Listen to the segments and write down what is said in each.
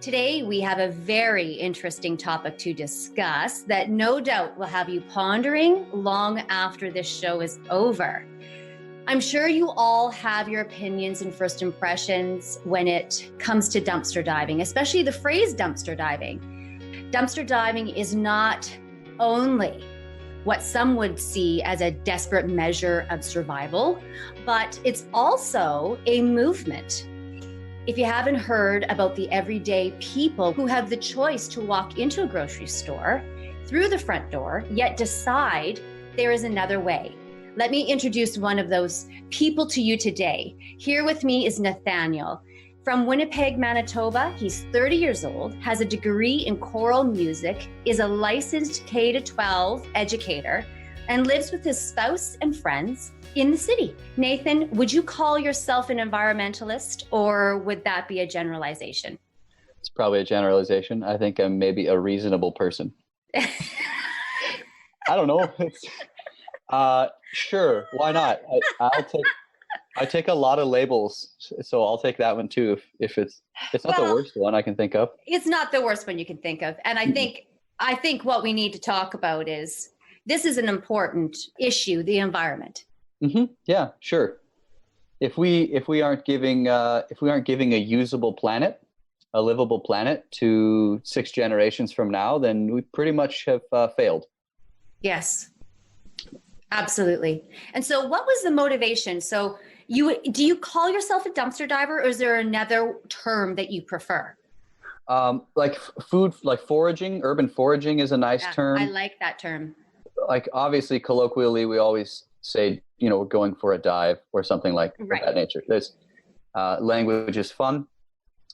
Today, we have a very interesting topic to discuss that no doubt will have you pondering long after this show is over. I'm sure you all have your opinions and first impressions when it comes to dumpster diving, especially the phrase dumpster diving. Dumpster diving is not only what some would see as a desperate measure of survival, but it's also a movement. If you haven't heard about the everyday people who have the choice to walk into a grocery store through the front door, yet decide there is another way, let me introduce one of those people to you today. Here with me is Nathaniel. From Winnipeg, Manitoba, he's 30 years old, has a degree in choral music, is a licensed K-12 educator, and lives with his spouse and friends in the city. Nathan, would you call yourself an environmentalist, or would that be a generalization? It's probably a generalization. I think I'm maybe a reasonable person. I don't know. Sure, why not? I take a lot of labels, so I'll take that one too. If it's not the worst one I can think of. It's not the worst one you can think of, and I think what we need to talk about is this is an important issue: the environment. Mm-hmm. Yeah, sure. If we aren't giving a usable planet, a livable planet to 6 generations from now, then we pretty much have failed. Yes, absolutely. And so, what was the motivation? So, do you call yourself a dumpster diver, or is there another term that you prefer? Like foraging, urban foraging is a nice term. I like that term. Like, obviously, colloquially, we always say, we're going for a dive or something like that nature. There's language is fun,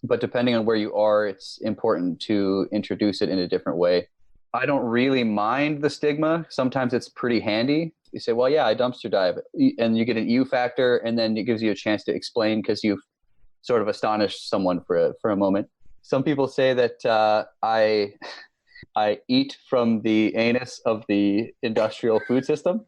but depending on where you are, it's important to introduce it in a different way. I don't really mind the stigma. Sometimes it's pretty handy. You say, well, yeah, I dumpster dive, and you get an U factor, and then it gives you a chance to explain because you've sort of astonished someone for a moment. Some people say that I eat from the anus of the industrial food system.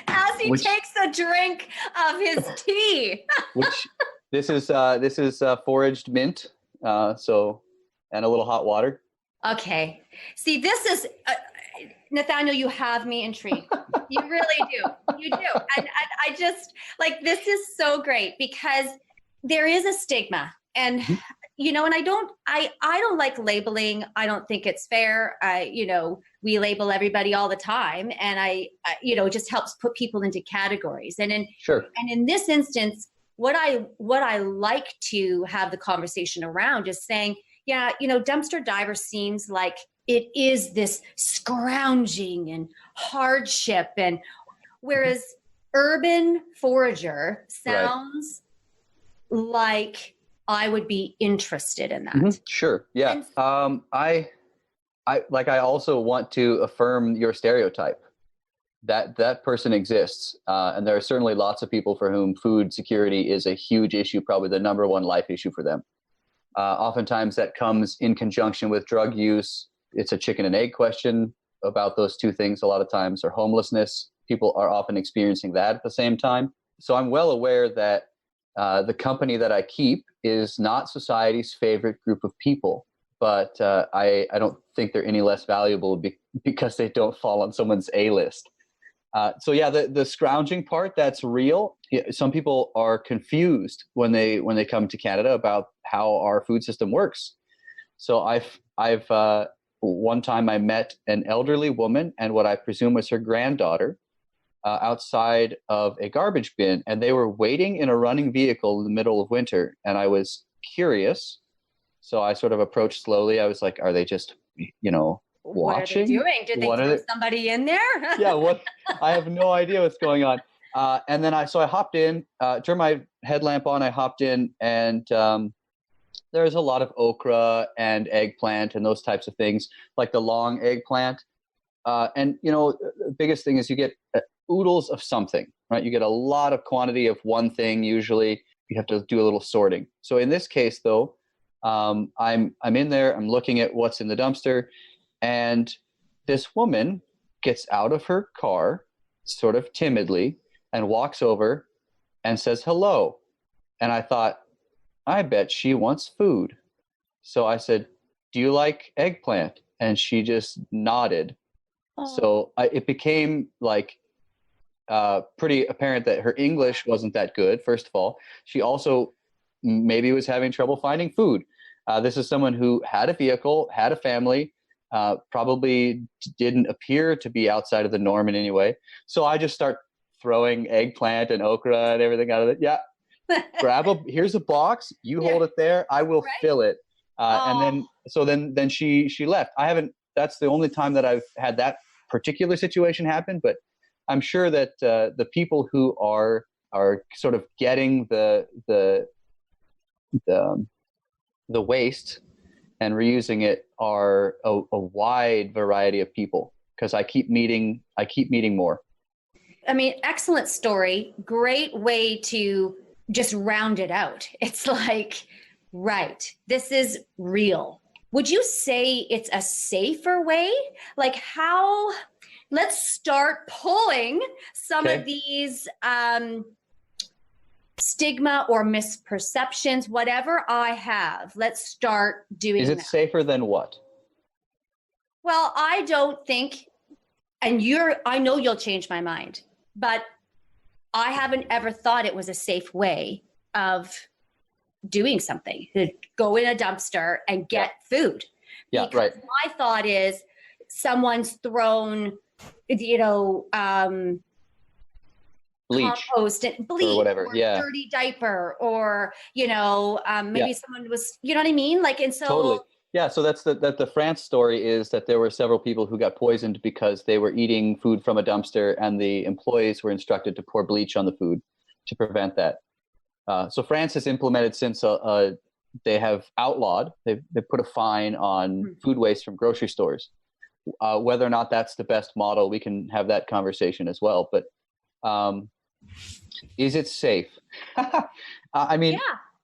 As he takes a drink of his tea. Which this is foraged mint, and a little hot water. Okay. See, this is Nathaniel. You have me intrigued. You really do. You do, and I just this is so great because there is a stigma, and and I don't like labeling. I don't think it's fair. We label everybody all the time, and it just helps put people into categories. And in this instance, what I like to have the conversation around is saying, dumpster diver seems like it is this scrounging and hardship, and whereas urban forager sounds like I would be interested in that. Mm-hmm. Sure. Yeah. I also want to affirm your stereotype that person exists. And there are certainly lots of people for whom food security is a huge issue, probably the number one life issue for them. Oftentimes that comes in conjunction with drug use. It's a chicken and egg question about those two things a lot of times, or homelessness. People are often experiencing that at the same time. So I'm well aware that the company that I keep is not society's favorite group of people, but I don't think they're any less valuable because they don't fall on someone's A-list. The scrounging part, that's real. Some people are confused when they come to Canada about how our food system works. So I've one time I met an elderly woman and what I presume was her granddaughter outside of a garbage bin, and they were waiting in a running vehicle in the middle of winter. And I was curious, so I sort of approached slowly. I was like, "Are they just, watching? What are they doing? Did they throw somebody in there?" Yeah, I have no idea what's going on. And then I hopped in, turned my headlamp on. I hopped in, and there's a lot of okra and eggplant and those types of things, like the long eggplant. The biggest thing is you get oodles of something, right? You get a lot of quantity of one thing. Usually you have to do a little sorting. So in this case though, I'm in there, I'm looking at what's in the dumpster, and this woman gets out of her car sort of timidly and walks over and says hello. And I thought, I bet she wants food. So I said, do you like eggplant? And she just nodded. Oh, So it became like pretty apparent that her English wasn't that good, first of all. She also maybe was having trouble finding food. This is someone who had a vehicle, had a family, probably didn't appear to be outside of the norm in any way. So I just start throwing eggplant and okra and everything out of it. Yeah, here's a box. You yeah, hold it there. I will right. fill it. And Oh, then she left. I haven't. That's the only time that I've had that particular situation happen. But I'm sure that the people who are sort of getting the the waste and reusing it are a wide variety of people, because I keep meeting more. I mean, excellent story. Great way to just round it out. It's like, right, this is real. Would you say it's a safer way? Like, how? Let's start pulling some of Okay, these stigma or misperceptions, whatever I have. Let's start is doing it that. safer than what? Well, I don't think, and I know you'll change my mind, but I haven't ever thought it was a safe way of doing something, to go in a dumpster and Yeah, get food. yeah, Because right. my thought is someone's thrown, you know, Bleach compost and or bleach whatever. or Yeah, dirty diaper, or, yeah. maybe someone was, you know what I mean? Like, and Totally. so, Yeah, so the France story is that there were several people who got poisoned because they were eating food from a dumpster, and the employees were instructed to pour bleach on the food to prevent that. So France has implemented since they have outlawed, they put a fine on food waste from grocery stores. Whether or not that's the best model, we can have that conversation as well. But um, is it safe? I yeah. mean,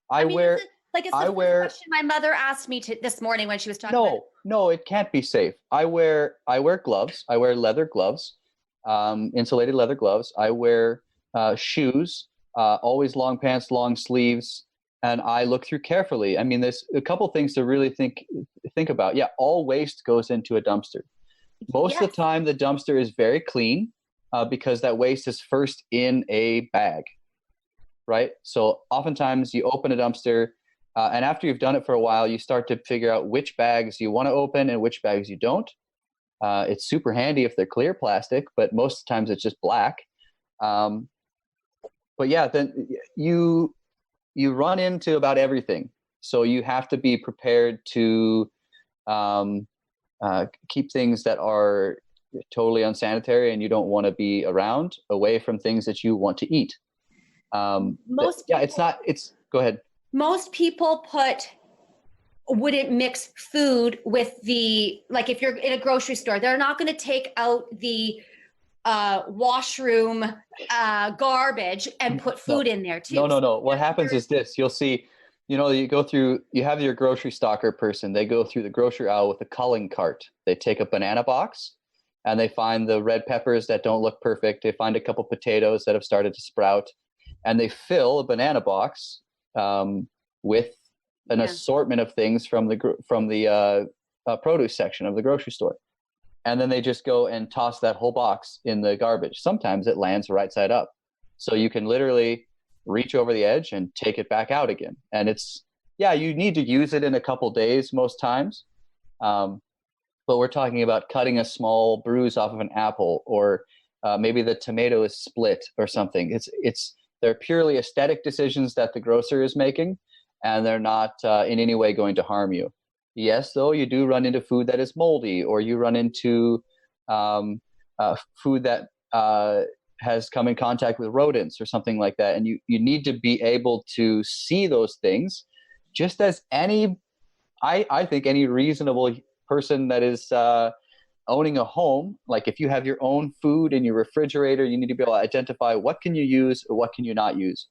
I I mean, wear it's the I first wear question my mother asked me this morning when she was talking about it. No, no, it can't be safe. I wear gloves. I wear leather gloves, insulated leather gloves. I wear shoes, always long pants, long sleeves, and I look through carefully. I mean, there's a couple things to really think about. Yeah, all waste goes into a dumpster. Most of the Yes. time, the dumpster is very clean because that waste is first in a bag, right? So oftentimes you open a dumpster, and after you've done it for a while, you start to figure out which bags you want to open and which bags you don't. It's super handy if they're clear plastic, but most of the times it's just black. Um, but yeah, then you run into about everything. So you have to be prepared to um, keep things that are totally unsanitary and you don't want to be around, away from things that you want to eat. Most Yeah, it's people not. It's Go ahead. most people wouldn't mix food with like, if you're in a grocery store, they're not going to take out the washroom garbage and put No, food in there no, too. no, So no. What happens is this: you'll see, you go through. You have your grocery stocker person. They go through the grocery aisle with a culling cart. They take a banana box, and they find the red peppers that don't look perfect. They find a couple potatoes that have started to sprout, and they fill a banana box with an yeah. assortment of things from the produce section of the grocery store. And then they just go and toss that whole box in the garbage. Sometimes it lands right side up. So you can literally reach over the edge and take it back out again. And yeah, you need to use it in a couple days most times. Um, but we're talking about cutting a small bruise off of an apple, or maybe the tomato is split or something. They're purely aesthetic decisions that the grocer is making, and they're not in any way going to harm you. Yes, though, you do run into food that is moldy, or you run into food that has come in contact with rodents or something like that. And you need to be able to see those things, just as I think any reasonable person that is owning a home. Like, if you have your own food in your refrigerator, you need to be able to identify what can you use or what can you not use.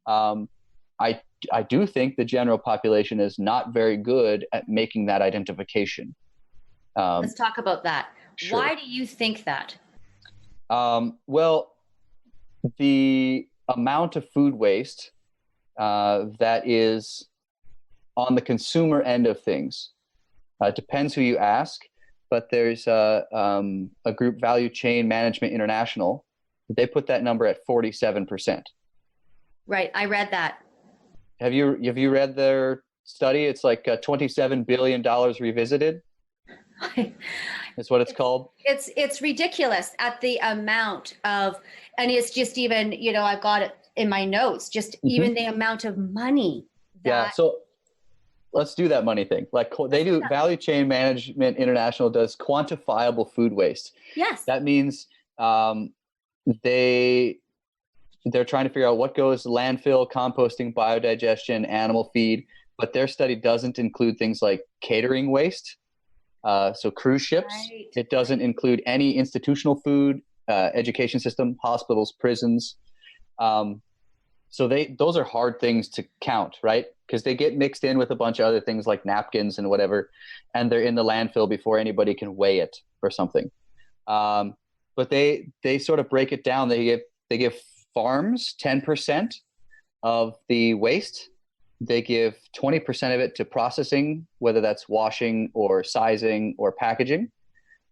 Um, I I do think the general population is not very good at making that identification. Let's Um, talk about that. sure. Why do you think that? Well, the amount of food waste that is on the consumer end of things. It depends who you ask, but there's a group, Value Chain Management International. They put that number at 47%. Right. I read that. Have you read their study? It's like $27 billion revisited. That's what it's called. It's ridiculous at the amount of, and it's just even, I've got it in my notes, just even the amount of money. Yeah. So let's do that money thing. Like they do, Value Chain Management International does quantifiable food waste. Yes. That means they're trying to figure out what goes to landfill, composting, biodigestion, animal feed, but their study doesn't include things like catering waste. So cruise ships. Right. It doesn't include any institutional food, education system, hospitals, prisons. So those are hard things to count, right? Because they get mixed in with a bunch of other things like napkins and whatever, and they're in the landfill before anybody can weigh it or something. But they sort of break it down. They give farms 10% of the waste. They give 20% of it to processing, whether that's washing or sizing or packaging.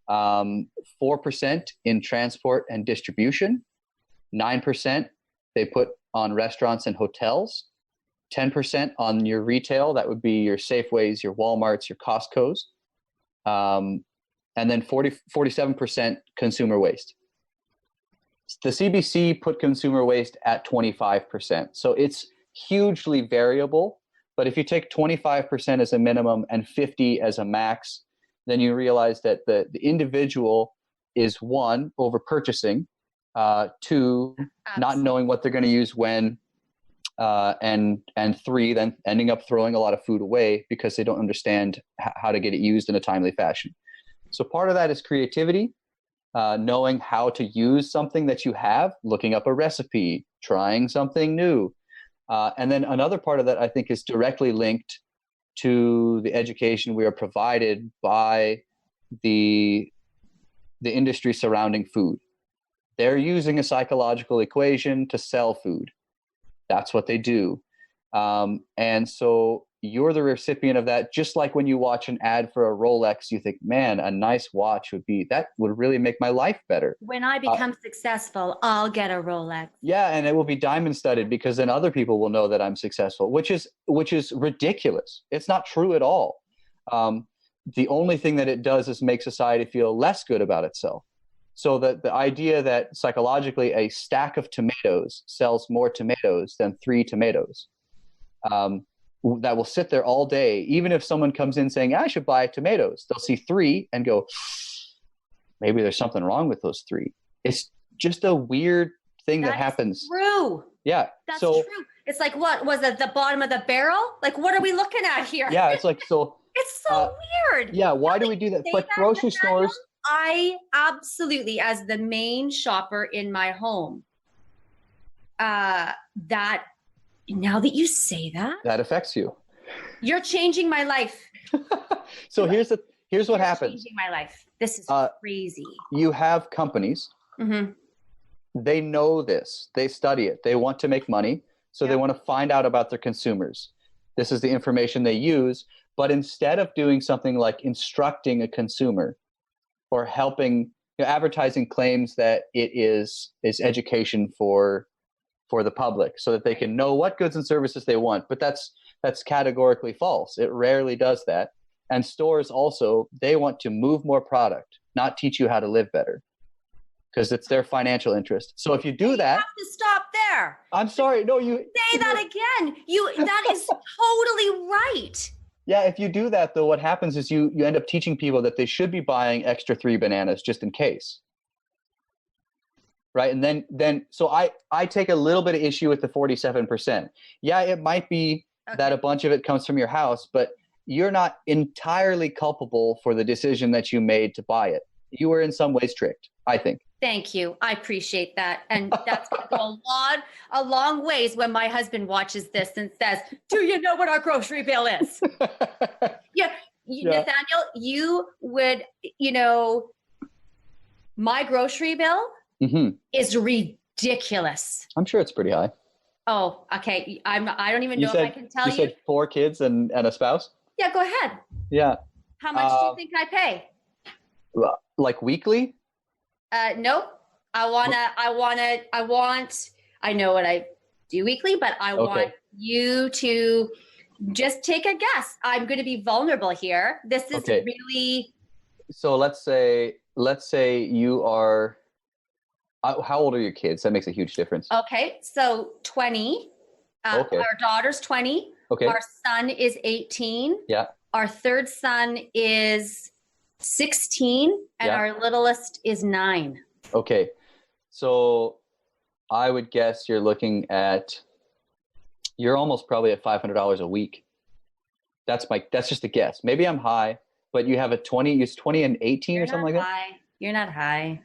4% in transport and distribution. 9% they put on restaurants and hotels. 10% on your retail. That would be your Safeways, your Walmarts, your Costcos. And then 47% consumer waste. The CBC put consumer waste at 25%. So it's hugely variable. But if you take 25% as a minimum and 50 as a max, then you realize that the individual is, one, over purchasing, two, not knowing what they're going to use when, and three, then ending up throwing a lot of food away because they don't understand how to get it used in a timely fashion. So part of that is creativity, knowing how to use something that you have, looking up a recipe, trying something new. And then another part of that, I think, is directly linked to the education we are provided by the industry surrounding food. They're using a psychological equation to sell food. That's what they do. And so you're the recipient of that. Just like when you watch an ad for a Rolex, you think, man, a nice watch that would really make my life better. When I become successful, I'll get a Rolex. Yeah. And it will be diamond studded because then other people will know that I'm successful, which is ridiculous. It's not true at all. The only thing that it does is make society feel less good about itself. So the idea that psychologically a stack of tomatoes sells more tomatoes than 3 tomatoes, that will sit there all day. Even if someone comes in saying, I should buy tomatoes, they'll see 3 and go, maybe there's something wrong with those 3. It's just a weird thing that happens. True. Yeah. That's true. It's like, what was it? The bottom of the barrel? Like, what are we looking at here? Yeah. It's like, so. It's so weird. Yeah. Why do we do that? It's like grocery stores. I absolutely, as the main shopper in my home, that now that you say that affects you. You're changing my life. So here's what happens. Changing my life. This is crazy. You have companies. Mm-hmm. They know this. They study it. They want to make money. So they want to find out about their consumers. This is the information they use. But instead of doing something like instructing a consumer or helping, advertising claims that it is education for the public so that they can know what goods and services they want. But that's categorically false. It rarely does that. And stores also, they want to move more product, not teach you how to live better, because it's their financial interest. So if you do that, you have to stop there. I'm sorry. No, you say that again. That is totally right. Yeah, if you do that, though, what happens is you end up teaching people that they should be buying extra 3 bananas just in case. Right. And then so I take a little bit of issue with the 47%. Yeah, it might be that a bunch of it comes from your house, but you're not entirely culpable for the decision that you made to buy it. You were in some ways tricked, I think. Thank you. I appreciate that. And that's going to go a long ways when my husband watches this and says, do you know what our grocery bill is? Nathaniel, you would, my grocery bill is ridiculous. I'm sure it's pretty high. Oh, okay. I don't even You know if I said can tell you you. said 4 kids and a spouse? Yeah, go ahead. Yeah. How much do you think I pay? Like weekly? Nope. I know what I do weekly, but I want Okay. you to just take a guess. I'm going to be vulnerable here. This is Okay. really, So let's say you are how old are your kids? That makes a huge difference. okay. So 20, Okay. our daughter's 20. Okay. Our son is 18. Yeah. Our third son is 16 and Yeah. our littlest is 9. Okay. So I would guess you're almost probably at $500 a week. That's just a guess. Maybe I'm high, but you have it's 20 and 18 You're or something not like that? high. You're not high.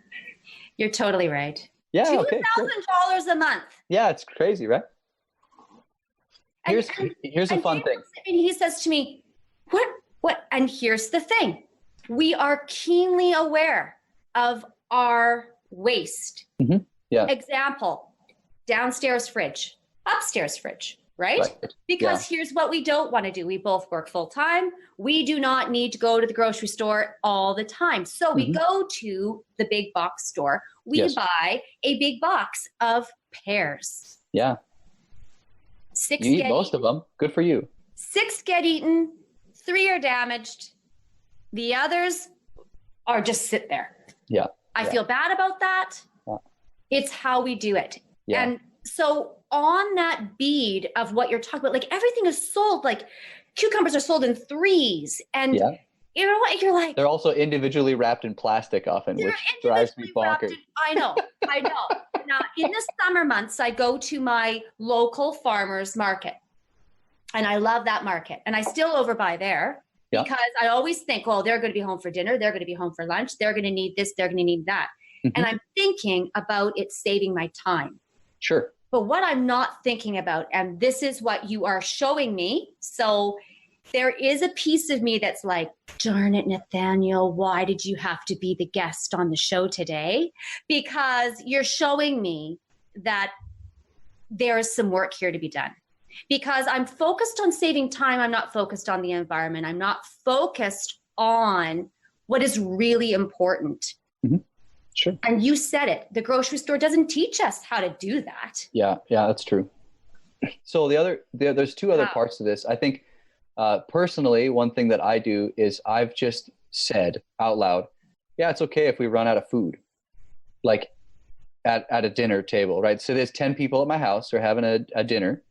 You're totally right. Yeah, okay. Great. $2,000 a month. Yeah, it's crazy, right? And, Here's a and fun thing. And he says to me, what? And here's the thing. We are keenly aware of our waste. Mm-hmm. Yeah. Example, downstairs fridge, upstairs fridge, right? Because here's what we don't want to do. We both work full time. We do not need to go to the grocery store all the time. So we go to the big box store. We buy a big box of pears. Yeah. 6 you eat most of them. Good for you. 6 get eaten, 3 are damaged. The others are just sit there. Yeah. I feel bad about that. Yeah. It's how we do it. Yeah. And so on that bead of what you're talking about, like everything is sold, like cucumbers are sold in 3s. And you know what? You're like, they're also individually wrapped in plastic often, which drives me bonkers. I know. Now, in the summer months, I go to my local farmers market. And I love that market. And I still overbuy there because I always think, well, they're going to be home for dinner. They're going to be home for lunch. They're going to need this. They're going to need that. And I'm thinking about it saving my time. Sure. But what I'm not thinking about, and this is what you are showing me. So there is a piece of me that's like, darn it, Nathaniel, why did you have to be the guest on the show today? Because you're showing me that there's some work here to be done. Because I'm focused on saving time. I'm not focused on the environment. I'm not focused on what is really important. Sure. And you said it. The grocery store doesn't teach us how to do that. Yeah, that's true. So there's 2 other parts to this. I think personally, one thing that I do is I've just said out loud, yeah, it's okay if we run out of food, like at a dinner table, right? So there's 10 people at my house. They're having a dinner,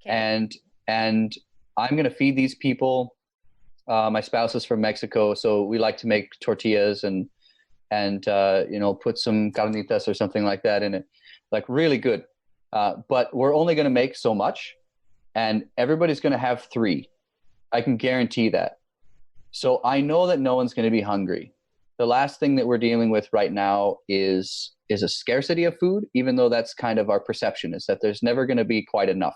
and I'm going to feed these people. My spouse is from Mexico, so we like to make tortillas and put some carnitas or something like that in it, like really good. But we're only going to make so much, and everybody's going to have 3. I can guarantee that. So I know that no one's going to be hungry. The last thing that we're dealing with right now is a scarcity of food, even though that's kind of our perception, is that there's never going to be quite enough.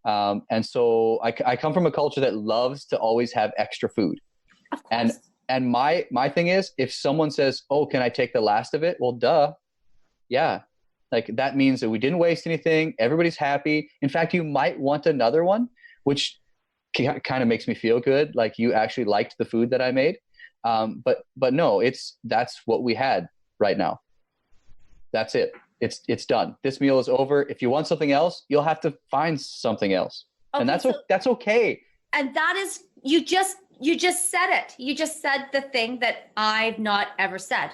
And so I come from a culture that loves to always have extra food. Of course. And my thing is, if someone says, oh, can I take the last of it? Well, duh. Yeah. Like that means that we didn't waste anything. Everybody's happy. In fact, you might want another one, which kind of makes me feel good. Like you actually liked the food that I made. But no, that's what we had right now. That's it. It's done. This meal is over. If you want something else, you'll have to find something else. Okay, and that's okay. And that is, you just said it. You just said the thing that I've not ever said.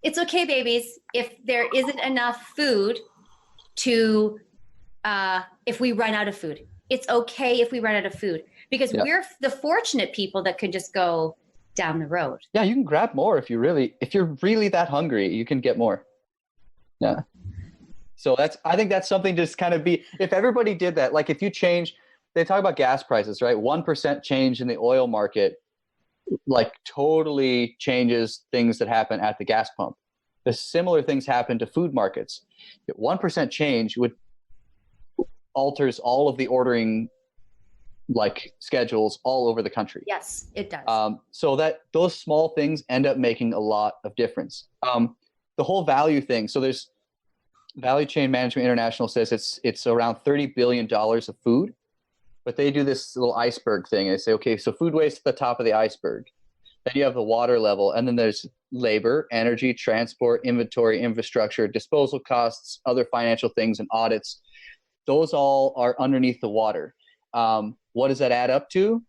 It's okay, babies, if there isn't enough food to, if we run out of food. It's okay if we run out of food because we're the fortunate people that can just go down the road. Yeah, you can grab more if you're really that hungry, you can get more. Yeah. So I think that's something to just kind of be, if everybody did that, like if you change, they talk about gas prices, right? 1% change in the oil market, like totally changes things that happen at the gas pump. The similar things happen to food markets. 1% change alters all of the ordering like schedules all over the country. Yes, it does. So that those small things end up making a lot of difference. The whole value thing. So Value Chain Management International says it's around $30 billion of food, but they do this little iceberg thing. They say, okay, so food waste at the top of the iceberg. Then you have the water level, and then there's labor, energy, transport, inventory, infrastructure, disposal costs, other financial things, and audits. Those all are underneath the water. What does that add up to?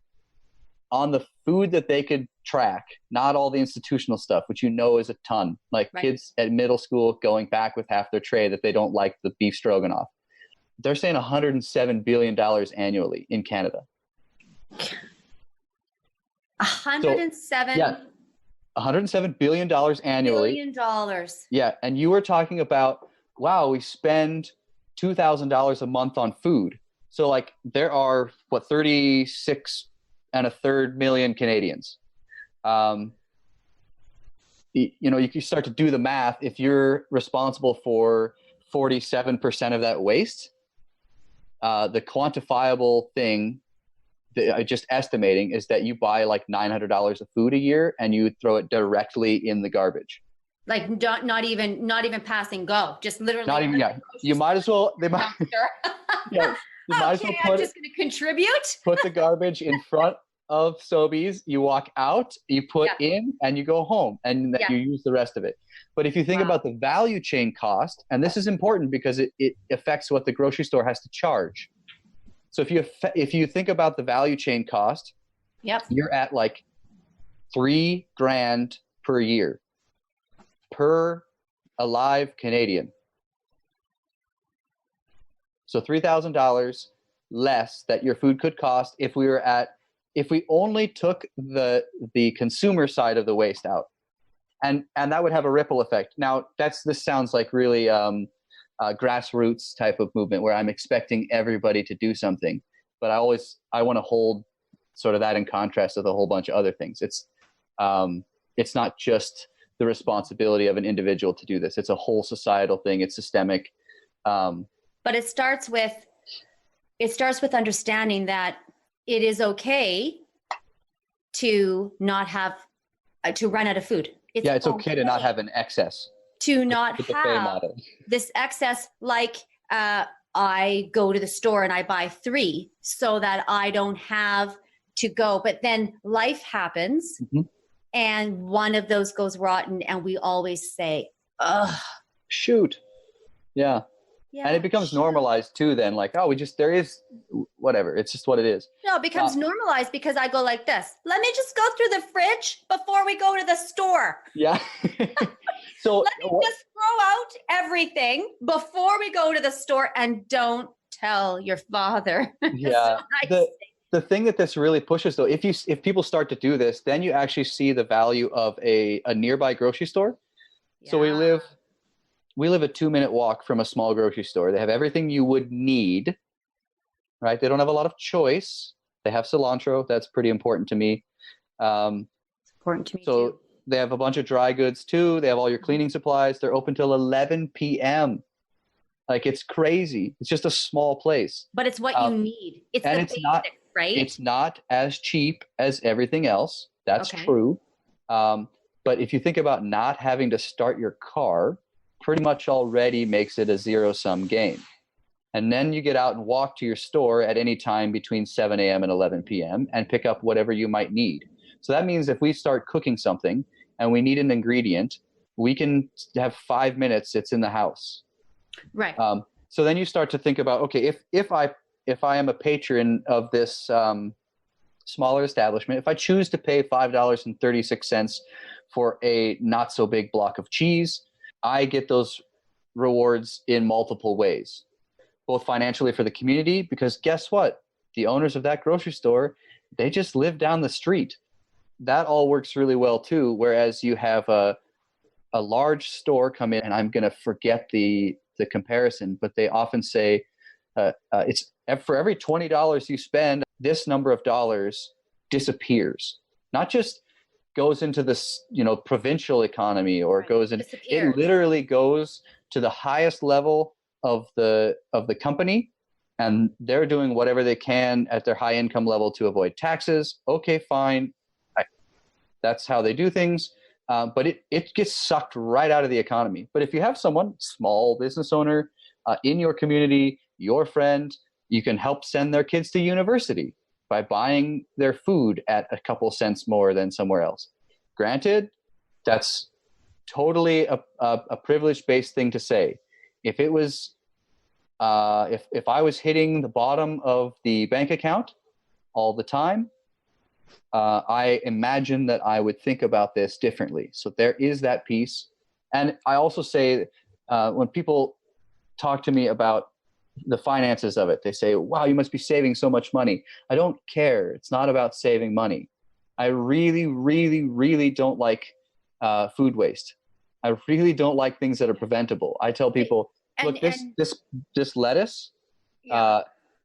On the food that they could track, not all the institutional stuff, which is a ton, like kids at middle school going back with half their tray that they don't like the beef stroganoff. They're saying $107 billion annually in Canada. 107 $107 billion annually. $1,000,000,000. Yeah. And you were talking about, wow, we spend $2,000 a month on food. So like there are 36 and a third million Canadians. You can start to do the math. If you're responsible for 47% of that waste, the quantifiable thing that I just estimating is that you buy like $900 of food a year and you throw it directly in the garbage. Like not even passing go, just literally. Not even, yeah. You might as well, they might, yeah, you might as well I'm just going to contribute. Put the garbage in front of Sobeys, you walk out, you put in, and you go home, and then you use the rest of it. But if you think about the value chain cost, and this is important because it affects what the grocery store has to charge. So if you think about the value chain cost, you're at like $3,000 per year per alive Canadian. So $3,000 less that your food could cost if we only took the consumer side of the waste out, and that would have a ripple effect. Now this sounds like really grassroots type of movement where I'm expecting everybody to do something, but I want to hold sort of that in contrast with a whole bunch of other things. It's not just the responsibility of an individual to do this. It's a whole societal thing. It's systemic. But it starts with understanding that it is okay to not have to run out of food. It's okay to not have an excess. To not have this excess, like I go to the store and I buy 3 so that I don't have to go. But then life happens and one of those goes rotten and we always say, ugh. Shoot. Yeah. Yeah, and it becomes normalized too then, like, oh, there is whatever. It's just what it is. No, it becomes normalized because I go like this. Let me just go through the fridge before we go to the store. Yeah. So let me just throw out everything before we go to the store and don't tell your father. Yeah. The thing that this really pushes though, if people start to do this, then you actually see the value of a nearby grocery store. Yeah. So we live a 2-minute walk from a small grocery store. They have everything you would need, right? They don't have a lot of choice. They have cilantro. That's pretty important to me. It's important to me too. They have a bunch of dry goods too. They have all your cleaning supplies. They're open till 11 p.m. Like, it's crazy. It's just a small place. But it's what you need. It's the basics, right? It's not as cheap as everything else. That's true. But if you think about not having to start your car, pretty much already makes it a zero-sum game. And then you get out and walk to your store at any time between 7 a.m. and 11 p.m. and pick up whatever you might need. So that means if we start cooking something and we need an ingredient, we can have 5 minutes, it's in the house. Right. So then you start to think about, okay, if I am a patron of this smaller establishment, if I choose to pay $5.36 for a not so big block of cheese, I get those rewards in multiple ways, both financially for the community, because guess what? The owners of that grocery store, they just live down the street. That all works really well too. Whereas you have a large store come in, and I'm going to forget the comparison, but they often say it's for every $20 you spend, this number of dollars disappears. Not just goes into this, provincial economy or goes in, it literally goes to the highest level of the company, and they're doing whatever they can at their high income level to avoid taxes. Okay, fine. That's how they do things. but it gets sucked right out of the economy. But if you have someone, small business owner in your community, your friend, you can help send their kids to university by buying their food at a couple cents more than somewhere else. Granted, that's totally a privilege-based thing to say. If it was, if I was hitting the bottom of the bank account all the time, I imagine that I would think about this differently. So there is that piece. And I also say, when people talk to me about the finances of it, they say, wow, you must be saving so much money. I don't care. It's not about saving money. I really, really, really don't like food waste. I really don't like things that are preventable. I tell people, look, this lettuce,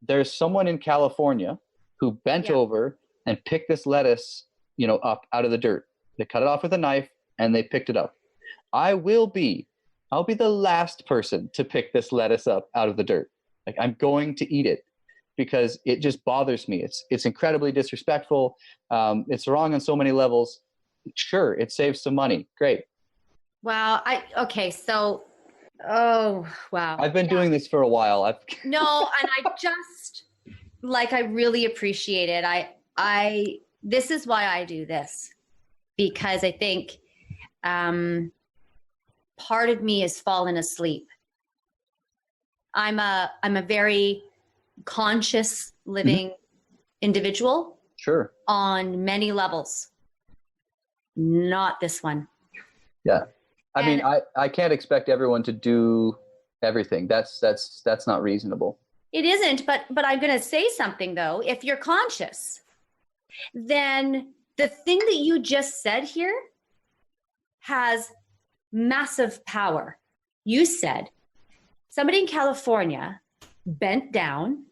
there's someone in California who bent over and picked this lettuce, up out of the dirt. They cut it off with a knife and they picked it up. I'll be the last person to pick this lettuce up out of the dirt. Like, I'm going to eat it because it just bothers me. It's incredibly disrespectful. It's wrong on so many levels. Sure, it saves some money. Great. Wow. Oh, wow. I've been doing this for a while. No, and I really appreciate it. This is why I do this, because I think part of me has fallen asleep. I'm a very conscious living individual. Sure. On many levels. Not this one. Yeah. I mean, I can't expect everyone to do everything. That's not reasonable. It isn't, but I'm going to say something though. If you're conscious, then the thing that you just said here has massive power. You said somebody in California bent down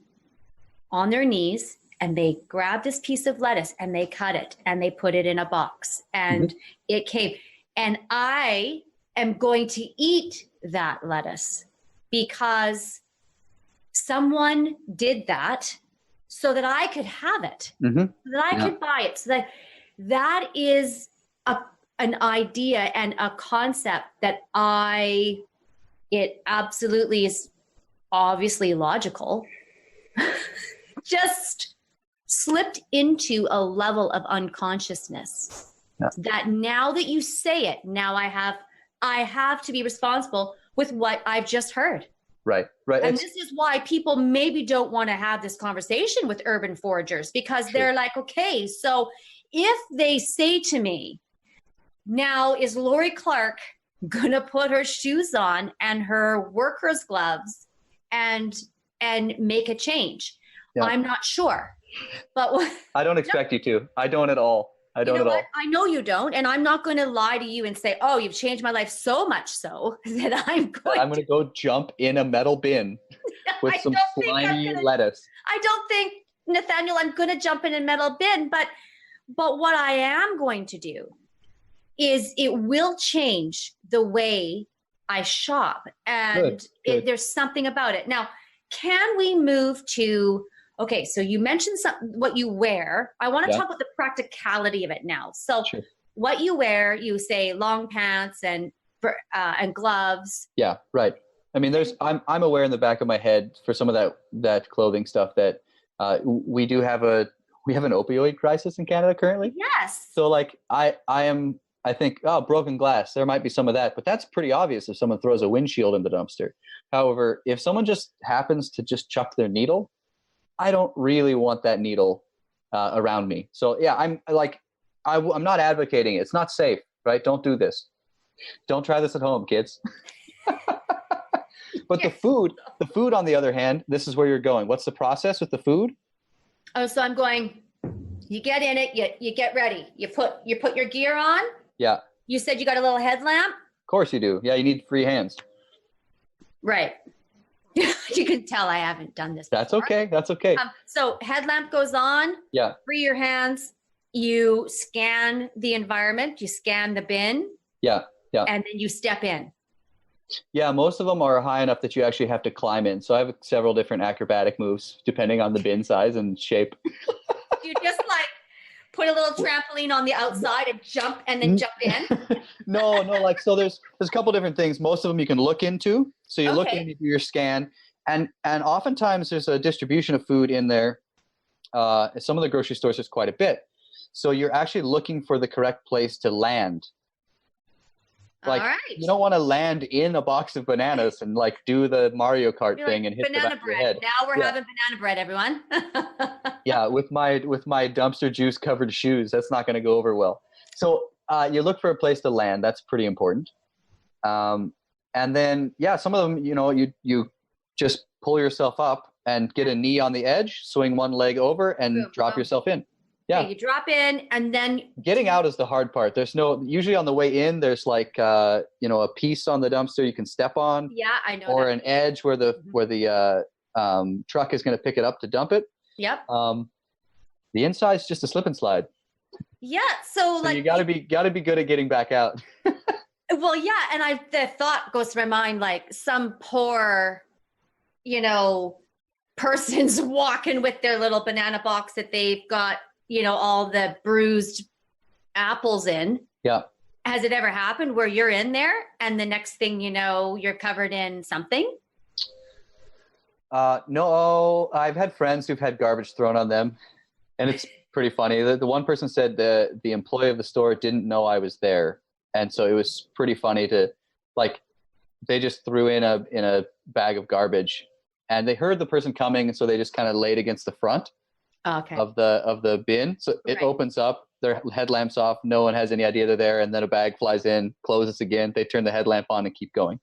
on their knees and they grabbed this piece of lettuce and they cut it and they put it in a box and it came. And I am going to eat that lettuce because someone did that so that I could have it, so that I could buy it. So that is an idea and a concept that it absolutely is obviously logical, just slipped into a level of unconsciousness that now that you say it, now I have to be responsible with what I've just heard. Right. And this is why people maybe don't want to have this conversation with urban foragers, because they're like, okay, so if they say to me, now is Lori Clark going to put her shoes on and her worker's gloves and make a change? Yeah. I'm not sure. But I don't expect you to. I don't at all. I don't at all. I know you don't. And I'm not going to lie to you and say, oh, you've changed my life so much so that I'm going to go jump in a metal bin with some slimy lettuce. I don't think, Nathaniel, I'm going to jump in a metal bin. But what I am going to do is it will change the way I shop. And Good. There's something about it. Now, can we move to... Okay, so you mentioned what you wear. I want to talk about the practicality of it now. So what you wear, you say long pants and gloves. Yeah, right. I mean, I'm aware in the back of my head for some of that clothing stuff that we have an opioid crisis in Canada currently. Yes. So like I think, broken glass, there might be some of that, but that's pretty obvious if someone throws a windshield in the dumpster. However, if someone just happens to just chuck their needle, I don't really want that needle around me. So yeah, I'm not advocating it. It's not safe, right? Don't do this. Don't try this at home, kids. But the food on the other hand, this is where you're going. What's the process with the food? Oh, so I'm going, you get in it, you get ready. You put your gear on. Yeah. You said you got a little headlamp? Of course you do. Yeah, you need free hands. Right. You can tell I haven't done this before. That's okay. So headlamp goes on. Yeah. Free your hands. You scan the environment. You scan the bin. Yeah. And then you step in. Yeah, most of them are high enough that you actually have to climb in. So I have several different acrobatic moves depending on the bin size and shape. You just like put a little trampoline on the outside and jump and then jump in? No, like, so there's a couple different things. Most of them you can look into. So you look into your scan, and oftentimes there's a distribution of food in there. Some of the grocery stores, there's quite a bit. So you're actually looking for the correct place to land. Like, all right. You don't want to land in a box of bananas and like do the Mario Kart thing and hit banana the back bread. of your head. Now we're having banana bread, everyone. Yeah, with my dumpster juice covered shoes, that's not going to go over well. So you look for a place to land. That's pretty important. And then, some of them, you just pull yourself up and get a knee on the edge, swing one leg over, and drop yourself in. Yeah, okay, you drop in, and then getting out is the hard part. There's usually on the way in, there's like a piece on the dumpster you can step on. Yeah, I know. Or an edge where the truck is going to pick it up to dump it. Yep. The inside's just a slip and slide. Yeah, so like you got to be good at getting back out. Well, yeah, and the thought goes to my mind, like some poor, person's walking with their little banana box that they've got, all the bruised apples in. Yeah. Has it ever happened where you're in there and the next thing you know, you're covered in something? No, I've had friends who've had garbage thrown on them, and it's pretty funny. The one person said the employee of the store didn't know I was there, and so it was pretty funny to, like, they just threw in a bag of garbage, and they heard the person coming, and so they just kind of laid against the front of the bin. So it opens up, their headlamp's off, no one has any idea they're there, and then a bag flies in, closes again, they turn the headlamp on and keep going.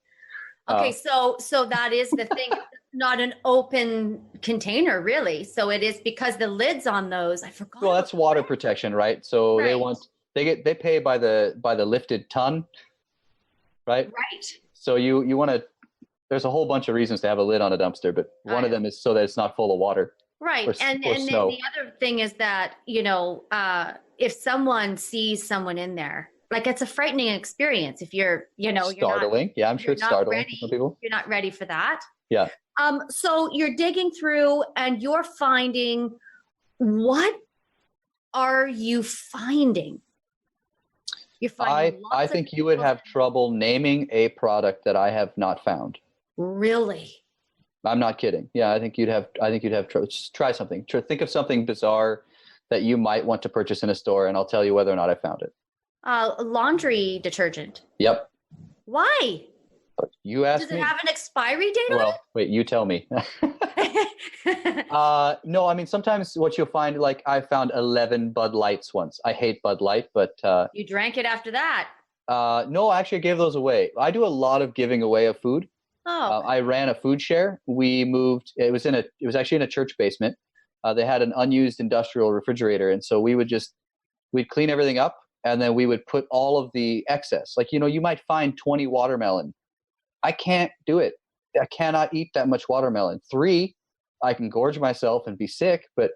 Okay, so that is the thing. Not an open container, really. So it is because the lid's on those. I forgot. Well, that's water protection, right? So they pay by the lifted ton, right? Right. So you want to. Then a whole bunch of reasons to have a lid on a dumpster, but one of them is so that it's not full of water. Right. And then the other thing is that, if someone sees someone in there, like, it's a frightening experience if you're, startling. I'm sure it's startling for some people. You're not ready for that. Yeah. So you're digging through and you're finding, what are you finding? You're finding I think you would have trouble naming a product that I have not found. Really? I'm not kidding. Yeah, I think you'd have trouble. Just try something. Think of something bizarre that you might want to purchase in a store, and I'll tell you whether or not I found it. Laundry detergent. Yep. Why? You asked me. Does it have an expiry date on it? Well, wait, you tell me. No, I mean, sometimes what you'll find, like, I found 11 Bud Lights once. I hate Bud Light, but... you drank it after that? No, actually I gave those away. I do a lot of giving away of food. Oh. I ran a food share. We moved, it was actually in a church basement. They had an unused industrial refrigerator. And so we'd clean everything up, and then we would put all of the excess. Like, you might find 20 watermelon. I can't do it. I cannot eat that much watermelon. 3, I can gorge myself and be sick, but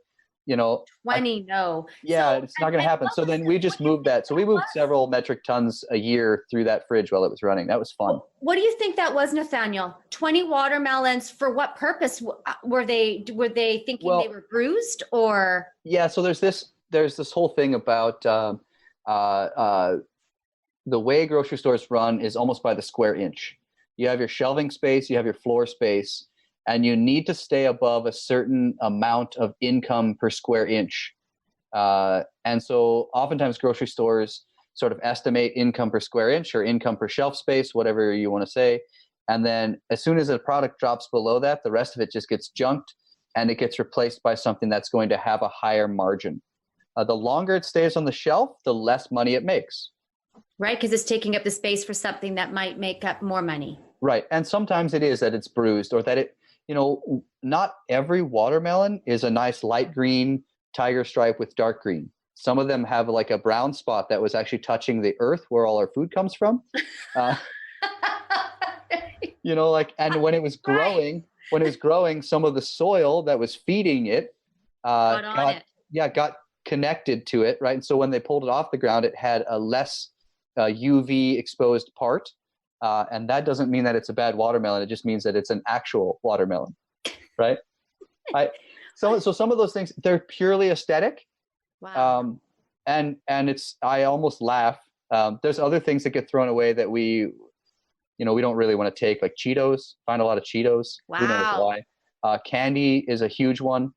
20, no. Yeah, it's not going to happen. So then we just moved that. So we moved several metric tons a year through that fridge while it was running. That was fun. What do you think that was, Nathaniel? 20 watermelons for what purpose? Were they thinking they were bruised, or? Yeah, so there's this whole thing about the way grocery stores run is almost by the square inch. You have your shelving space, you have your floor space, and you need to stay above a certain amount of income per square inch. And so oftentimes grocery stores sort of estimate income per square inch or income per shelf space, whatever you want to say. And then as soon as a product drops below that, the rest of it just gets junked and it gets replaced by something that's going to have a higher margin. The longer it stays on the shelf, the less money it makes. Right, because it's taking up the space for something that might make up more money. Right, and sometimes it is that it's bruised, or that it, not every watermelon is a nice light green tiger stripe with dark green. Some of them have like a brown spot that was actually touching the earth where all our food comes from. And when it was growing, some of the soil that was feeding it got connected to it, right? And so when they pulled it off the ground, it had a less UV exposed part. And that doesn't mean that it's a bad watermelon. It just means that it's an actual watermelon, right? So some of those things, they're purely aesthetic. Wow. I almost laugh. There's other things that get thrown away that we don't really want to take, like Cheetos. Find a lot of Cheetos. Wow. Who knows why? Candy is a huge one.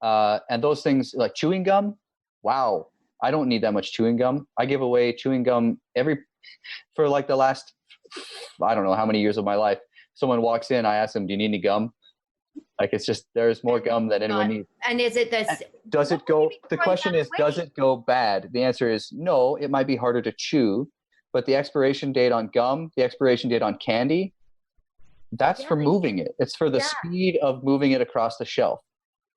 And those things like chewing gum. Wow. I don't need that much chewing gum. I give away chewing gum for like the last, I don't know how many years of my life. Someone walks in, I ask them, do you need any gum? Like, it's just, there's more gum than anyone needs. And is it this? Does it go, the question is, does it go bad? The answer is no, it might be harder to chew, but the expiration date on gum, the expiration date on candy, that's for moving it. It's for the speed of moving it across the shelf.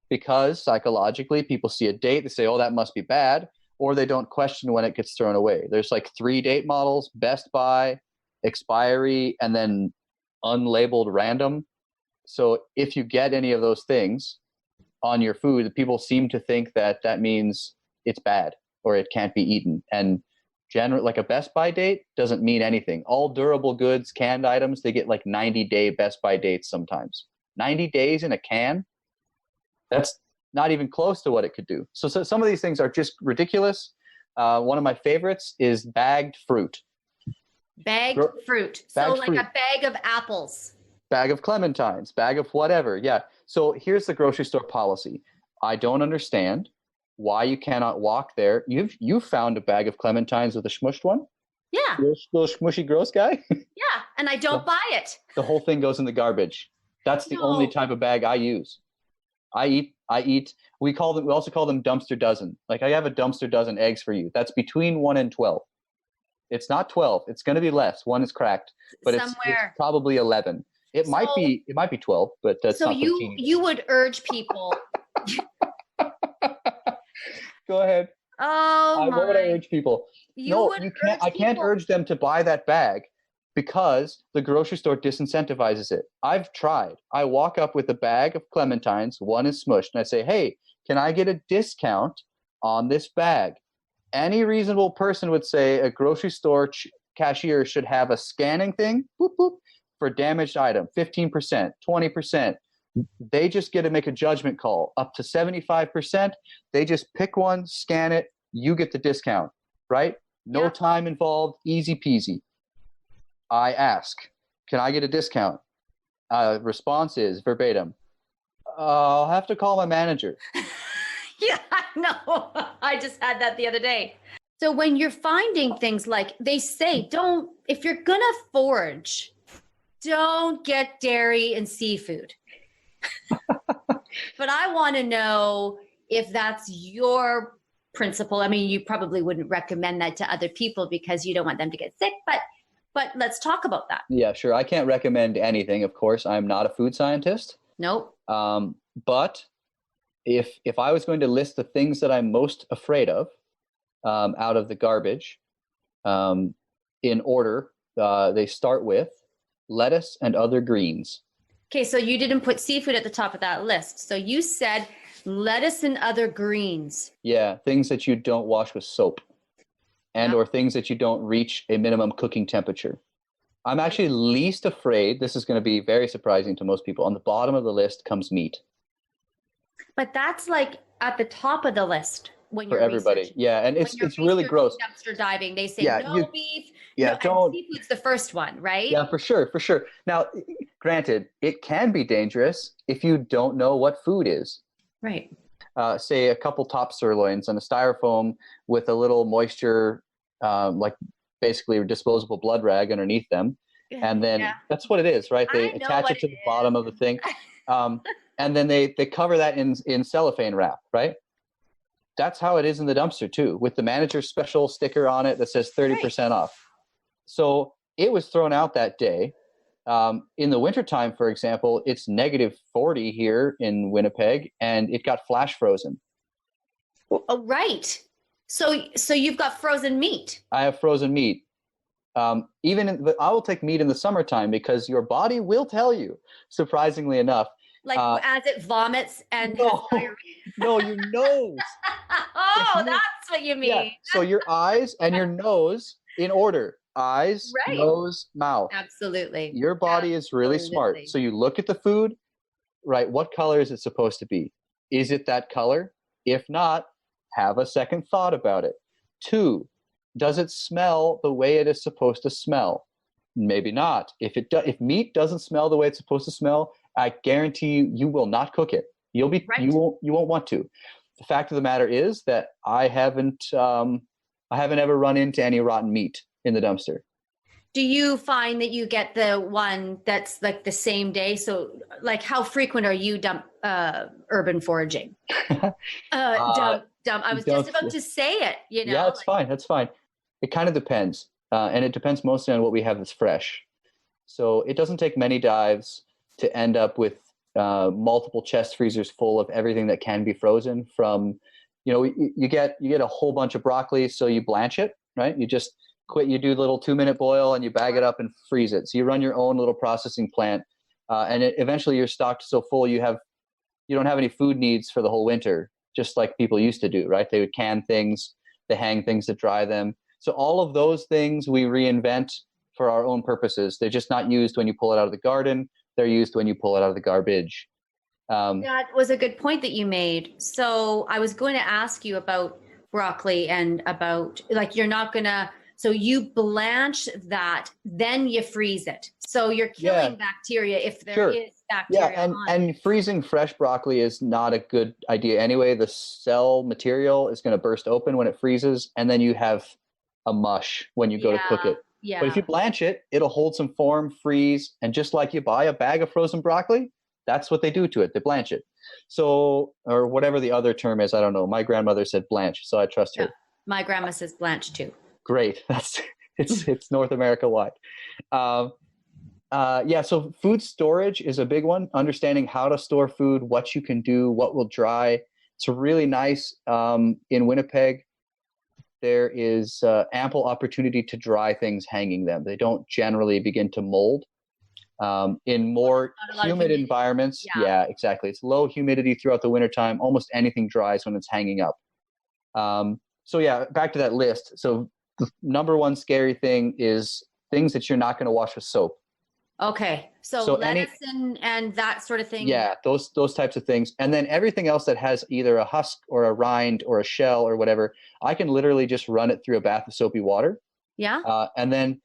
Because psychologically, people see a date, they say, oh, that must be bad, or they don't question when it gets thrown away. There's like 3 date models: best by, expiry, and then unlabeled random. So if you get any of those things on your food, people seem to think that means it's bad or it can't be eaten. And generally, like a best by date doesn't mean anything. All durable goods, canned items, they get like 90-day best by dates sometimes. 90 days in a can? That's not even close to what it could do. So some of these things are just ridiculous. One of my favorites is bagged fruit. Bagged fruit. So like a bag of apples. Bag of clementines, bag of whatever. Yeah. So here's the grocery store policy. I don't understand why you cannot walk there. You've found a bag of clementines with a smushed one? Yeah. Little smushy gross guy? Yeah. And I don't buy it. The whole thing goes in the garbage. That's the only type of bag I use. I eat, we also call them dumpster dozen. Like, I have a dumpster dozen eggs for you. That's between 1 and 12. It's not 12. It's going to be less. 1 is cracked, but it's probably 11. It might be 12, but that's so not 13. you would urge people. Go ahead. Oh my. What would I urge people? I can't urge them to buy that bag, because the grocery store disincentivizes it. I've tried. I walk up with a bag of clementines, 1 is smushed, and I say, hey, can I get a discount on this bag? Any reasonable person would say a grocery store cashier should have a scanning thing, boop, boop, for damaged item, 15%, 20%. They just get to make a judgment call. Up to 75%, they just pick one, scan it, you get the discount, right? No time involved, easy peasy. I ask, can I get a discount? Response is verbatim, I'll have to call my manager. Yeah, I know. I just had that the other day. So when you're finding things like, they say, if you're going to forage, don't get dairy and seafood. But I want to know if that's your principle. I mean, you probably wouldn't recommend that to other people because you don't want them to get sick, but let's talk about that. Yeah, sure. I can't recommend anything, of course. I'm not a food scientist. Nope. But if I was going to list the things that I'm most afraid of out of the garbage, in order, they start with lettuce and other greens. Okay, so you didn't put seafood at the top of that list. So you said lettuce and other greens. Yeah, things that you don't wash with soap. Or things that you don't reach a minimum cooking temperature. I'm actually least afraid, this is going to be very surprising to most people, on the bottom of the list comes meat. But that's like at the top of the list when you're for everybody. Yeah, and it's really gross. Dumpster diving, they say no beef. Yeah, don't. Seafood's the first one, right? Yeah, for sure. Now, granted, it can be dangerous if you don't know what food is. Right. Say a couple top sirloins on a styrofoam with a little moisture, like basically a disposable blood rag underneath them. And then that's what it is, right? They attach it to the bottom of the thing. And then they cover that in cellophane wrap, right? That's how it is in the dumpster too, with the manager's special sticker on it that says 30% off. So it was thrown out that day. In the wintertime, for example, it's -40 here in Winnipeg, and it got flash frozen. Oh, right. So you've got frozen meat. I have frozen meat. I will take meat in the summertime because your body will tell you, surprisingly enough. Like as it vomits and no, your nose. Oh, that's what you mean. Yeah. So your eyes and your nose in order. Eyes, nose, mouth. Absolutely. Your body is really smart. So you look at the food, right? What color is it supposed to be? Is it that color? If not, have a second thought about it. 2, does it smell the way it is supposed to smell? Maybe not. If meat doesn't smell the way it's supposed to smell, I guarantee you will not cook it. You won't want to. The fact of the matter is that I haven't ever run into any rotten meat in the dumpster. Do you find that you get the one that's like the same day? So like how frequent are you urban foraging? I was just about to say it, you know. Yeah, it's fine. That's fine. It kind of depends. And it depends mostly on what we have that's fresh. So it doesn't take many dives to end up with multiple chest freezers full of everything that can be frozen. From, you get a whole bunch of broccoli, so you blanch it, right? You do a little 2-minute boil and you bag it up and freeze it. So you run your own little processing plant, and eventually you're stocked so full you don't have any food needs for the whole winter, just like people used to do, right? They would can things, they hang things to dry them. So all of those things we reinvent for our own purposes. They're just not used when you pull it out of the garden. They're used when you pull it out of the garbage. That was a good point that you made. So I was going to ask you about broccoli and about, like, so you blanch that, then you freeze it. So you're killing bacteria if there is bacteria. Yeah, and freezing fresh broccoli is not a good idea anyway. The cell material is going to burst open when it freezes, and then you have a mush when you go to cook it. Yeah. But if you blanch it, it'll hold some form, freeze, and just like you buy a bag of frozen broccoli, that's what they do to it. They blanch it. So, or whatever the other term is, I don't know. My grandmother said blanch, so I trust her. My grandma says blanch too. Great. It's North America wide. So food storage is a big one. Understanding how to store food, what you can do, what will dry. It's really nice. In Winnipeg, there is ample opportunity to dry things hanging them. They don't generally begin to mold. In more humid environments, exactly. It's low humidity throughout the wintertime. Almost anything dries when it's hanging up. Back to that list. So the number one scary thing is things that you're not going to wash with soap. Okay. So lettuce and that sort of thing. Yeah, those types of things. And then everything else that has either a husk or a rind or a shell or whatever, I can literally just run it through a bath of soapy water. Yeah. And then,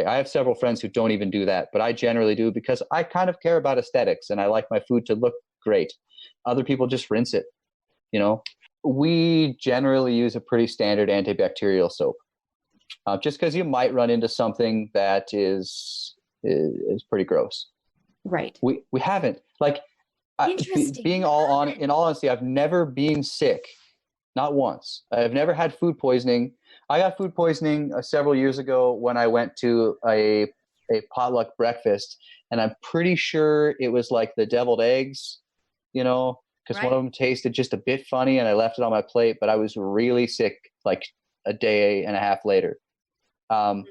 I have several friends who don't even do that, but I generally do because I kind of care about aesthetics and I like my food to look great. Other people just rinse it. We generally use a pretty standard antibacterial soap, just because you might run into something that is pretty gross. Right. We haven't, in all honesty, I've never been sick, not once. I've never had food poisoning. I got food poisoning several years ago when I went to a potluck breakfast, and I'm pretty sure it was like the deviled eggs, because one of them tasted just a bit funny and I left it on my plate, but I was really sick like a day and a half later. But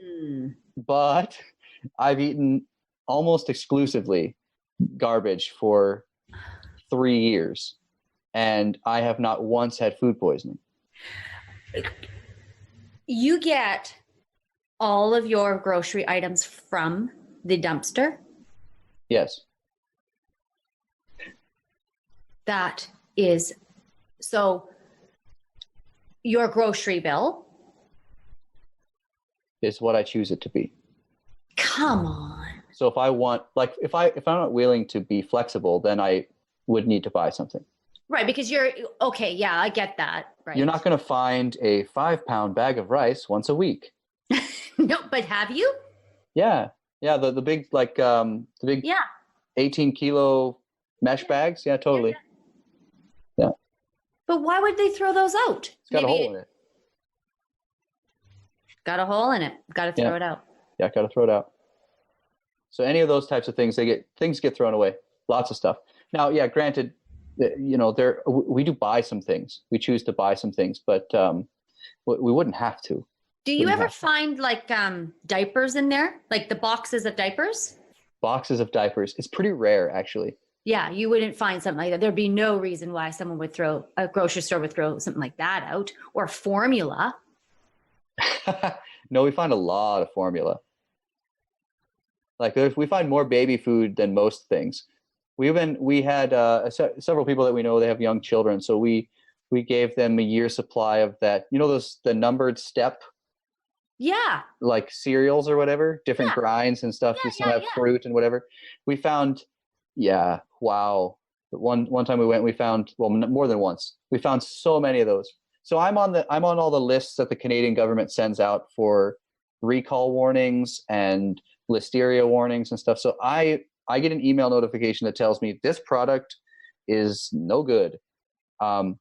I've eaten almost exclusively garbage for 3 years and I have not once had food poisoning. You get all of your grocery items from the dumpster? Yes. That is, so your grocery bill is what I choose it to be. Come on. So if I want, if I'm not willing to be flexible, then I would need to buy something. Right, because okay, yeah, I get that. Right. You're not going to find a 5-pound bag of rice once a week. No, but have you? Yeah, the big 18-kilo mesh bags. Yeah, totally. Yeah. But why would they throw those out? It's got a hole in it. Got a hole in it. Got to throw it out. Yeah, got to throw it out. So any of those types of things, things get thrown away. Lots of stuff. Now, yeah, granted, we do buy some things. We choose to buy some things, but we wouldn't have to. Do you ever find diapers in there? Like the boxes of diapers? Boxes of diapers. It's pretty rare, actually. Yeah, you wouldn't find something like that. There'd be no reason why a grocery store would throw something like that out, or formula. No, we find a lot of formula. We find more baby food than most things. We had several people that we know, they have young children, so we We gave them a year's supply of that. You know, the numbered step, Yeah. like cereals or whatever, different grinds and stuff. Some have fruit and whatever. We found, wow. One time we went, we found, well, more than once, we found so many of those. So I'm on all the lists that the Canadian government sends out for recall warnings and listeria warnings and stuff. So I get an email notification that tells me this product is no good. I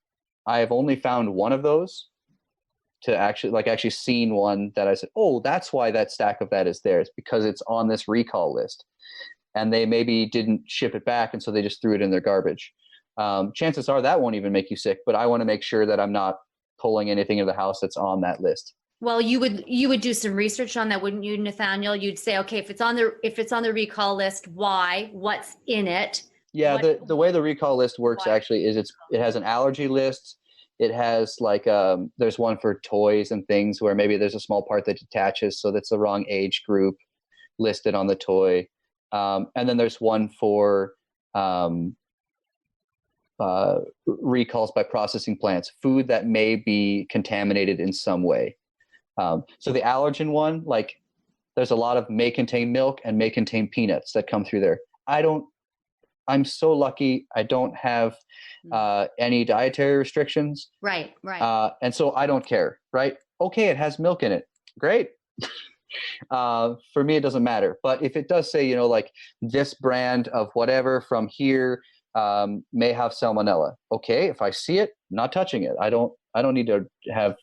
have only found one of those to actually seen one that I said, oh, that's why that stack of that is there. It's because it's on this recall list. And they maybe didn't ship it back, and so they just threw it in their garbage. Chances are that won't even make you sick, but I want to make sure that I'm not pulling anything in the house that's on that list. Well, you would do some research on that, wouldn't you, Nathaniel? You'd say, okay, if it's on the recall list, why? What's in it? Yeah, the way the recall list works actually is it has an allergy list. It has there's one for toys and things where maybe there's a small part that detaches, so that's the wrong age group listed on the toy. And then there's one for recalls by processing plants, food that may be contaminated in some way. So the allergen one, there's a lot of may contain milk and may contain peanuts that come through there. I'm so lucky. I don't have any dietary restrictions. Right. And so I don't care, right? Okay, it has milk in it. Great. For me, it doesn't matter. But if it does say, this brand of whatever from here may have salmonella. Okay, if I see it, not touching it. I don't need to have.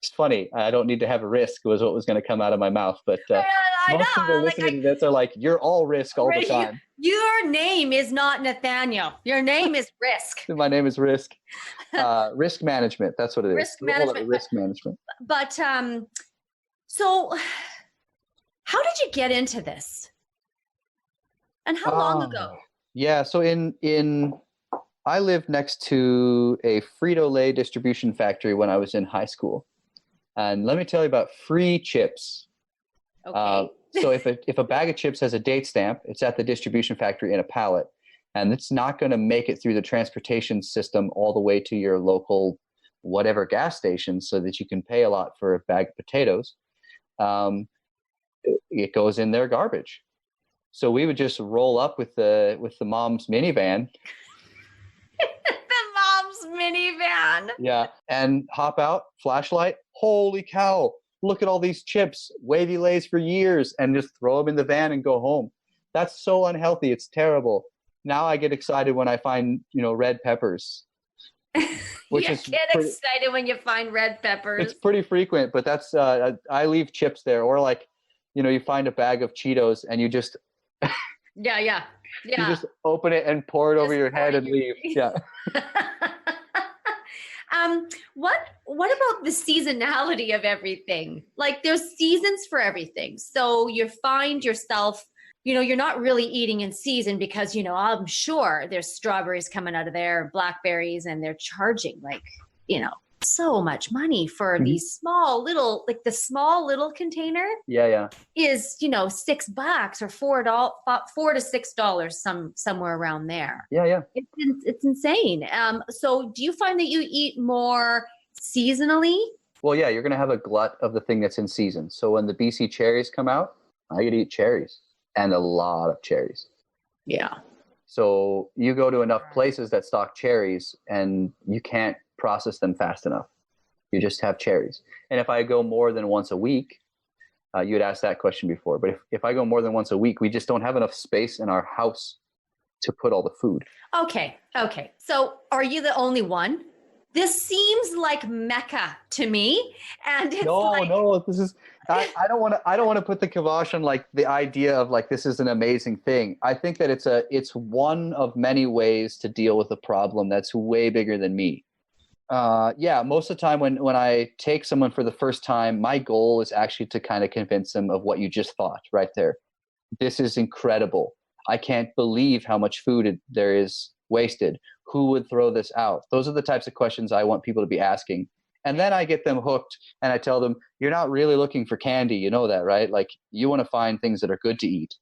It's funny. I don't need to have a risk was what was going to come out of my mouth. But most people listening to this are like, you're all risk all the time. Your name is not Nathaniel. Your name is Risk. My name is Risk. Risk management. That's what it is. Risk management. Risk management. But so how did you get into this? And how long ago? Yeah. So I lived next to a Frito-Lay distribution factory when I was in high school. And let me tell you about free chips. Okay. So if a bag of chips has a date stamp, it's at the distribution factory in a pallet, and it's not going to make it through the transportation system all the way to your local whatever gas station so that you can pay a lot for a bag of potatoes. It goes in their garbage. So we would just roll up with the mom's minivan. Minivan. Yeah, and hop out, flashlight. Holy cow, look at all these chips, wavy lays for years, and just throw them in the van and go home. That's so unhealthy. It's terrible. Now I get excited when I find, red peppers. Excited when you find red peppers. It's pretty frequent, but that's, I leave chips there. Or you find a bag of Cheetos and you just... Yeah. You just open it and pour it over your head and leave. Yeah. What about the seasonality of everything? There's seasons for everything. So you find yourself, you're not really eating in season because, I'm sure there's strawberries coming out of there, blackberries, and they're charging so much money for these small little, the small little container. Yeah. Is, $6 or $4 to $6, somewhere around there. Yeah. It's insane. So do you find that you eat more seasonally? Well, yeah, you're going to have a glut of the thing that's in season. So when the BC cherries come out, I could eat cherries and a lot of cherries. Yeah. So you go to enough places that stock cherries and you can't process them fast enough. You just have cherries. And if I go more than once a week, you had asked that question before, but if I go more than once a week, we just don't have enough space in our house to put all the food. Okay. So are you the only one? This seems like Mecca to me. And it's no, this is, I don't want to put the kibosh on the idea of this is an amazing thing. I think that it's one of many ways to deal with a problem that's way bigger than me. Most of the time when I take someone for the first time, my goal is actually to kind of convince them of what you just thought right there. This is incredible. I can't believe how much food there is wasted. Who would throw this out? Those are the types of questions I want people to be asking. And then I get them hooked and I tell them, you're not really looking for candy. You know that, right? You want to find things that are good to eat.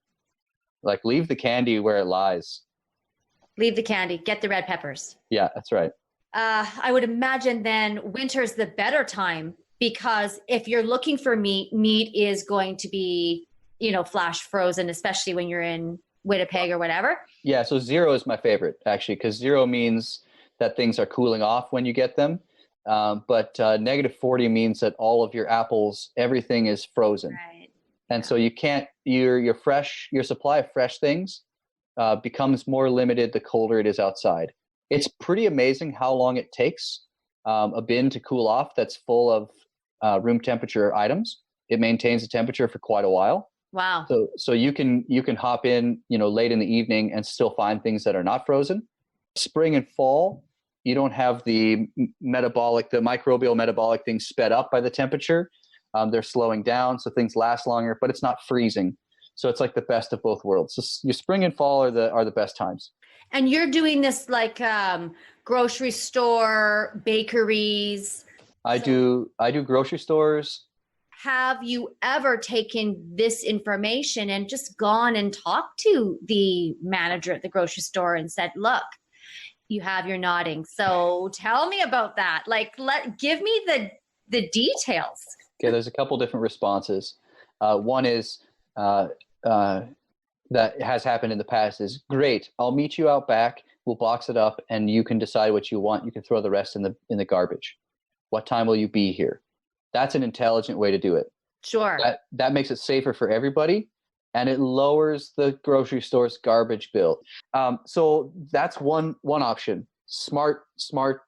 Leave the candy where it lies. Leave the candy. Get the red peppers. Yeah, that's right. I would imagine then winter's the better time, because if you're looking for meat is going to be, flash frozen, especially when you're in Winnipeg or whatever. Yeah, so 0 is my favorite, actually, because 0 means that things are cooling off when you get them. But -40 means that all of your apples, everything is frozen. Right. And so you can't, your supply of fresh things becomes more limited the colder it is outside. It's pretty amazing how long it takes a bin to cool off that's full of room temperature items. It maintains the temperature for quite a while. Wow. So you can hop in, late in the evening and still find things that are not frozen. Spring and fall, you don't have the microbial metabolic things sped up by the temperature. They're slowing down, so things last longer, but it's not freezing. So it's like the best of both worlds. So your spring and fall are the best times. And you're doing this like grocery store, bakeries. I do grocery stores. Have you ever taken this information and just gone and talked to the manager at the grocery store and said, look, you have your nodding, so tell me about that. Like, give me the details. Okay, there's a couple different responses. One is that has happened in the past is, great, I'll meet you out back, we'll box it up, and you can decide what you want. You can throw the rest in the garbage. What time will you be here? That's an intelligent way to do it. Sure. That makes it safer for everybody, and it lowers the grocery store's garbage bill. So that's one option. Smart,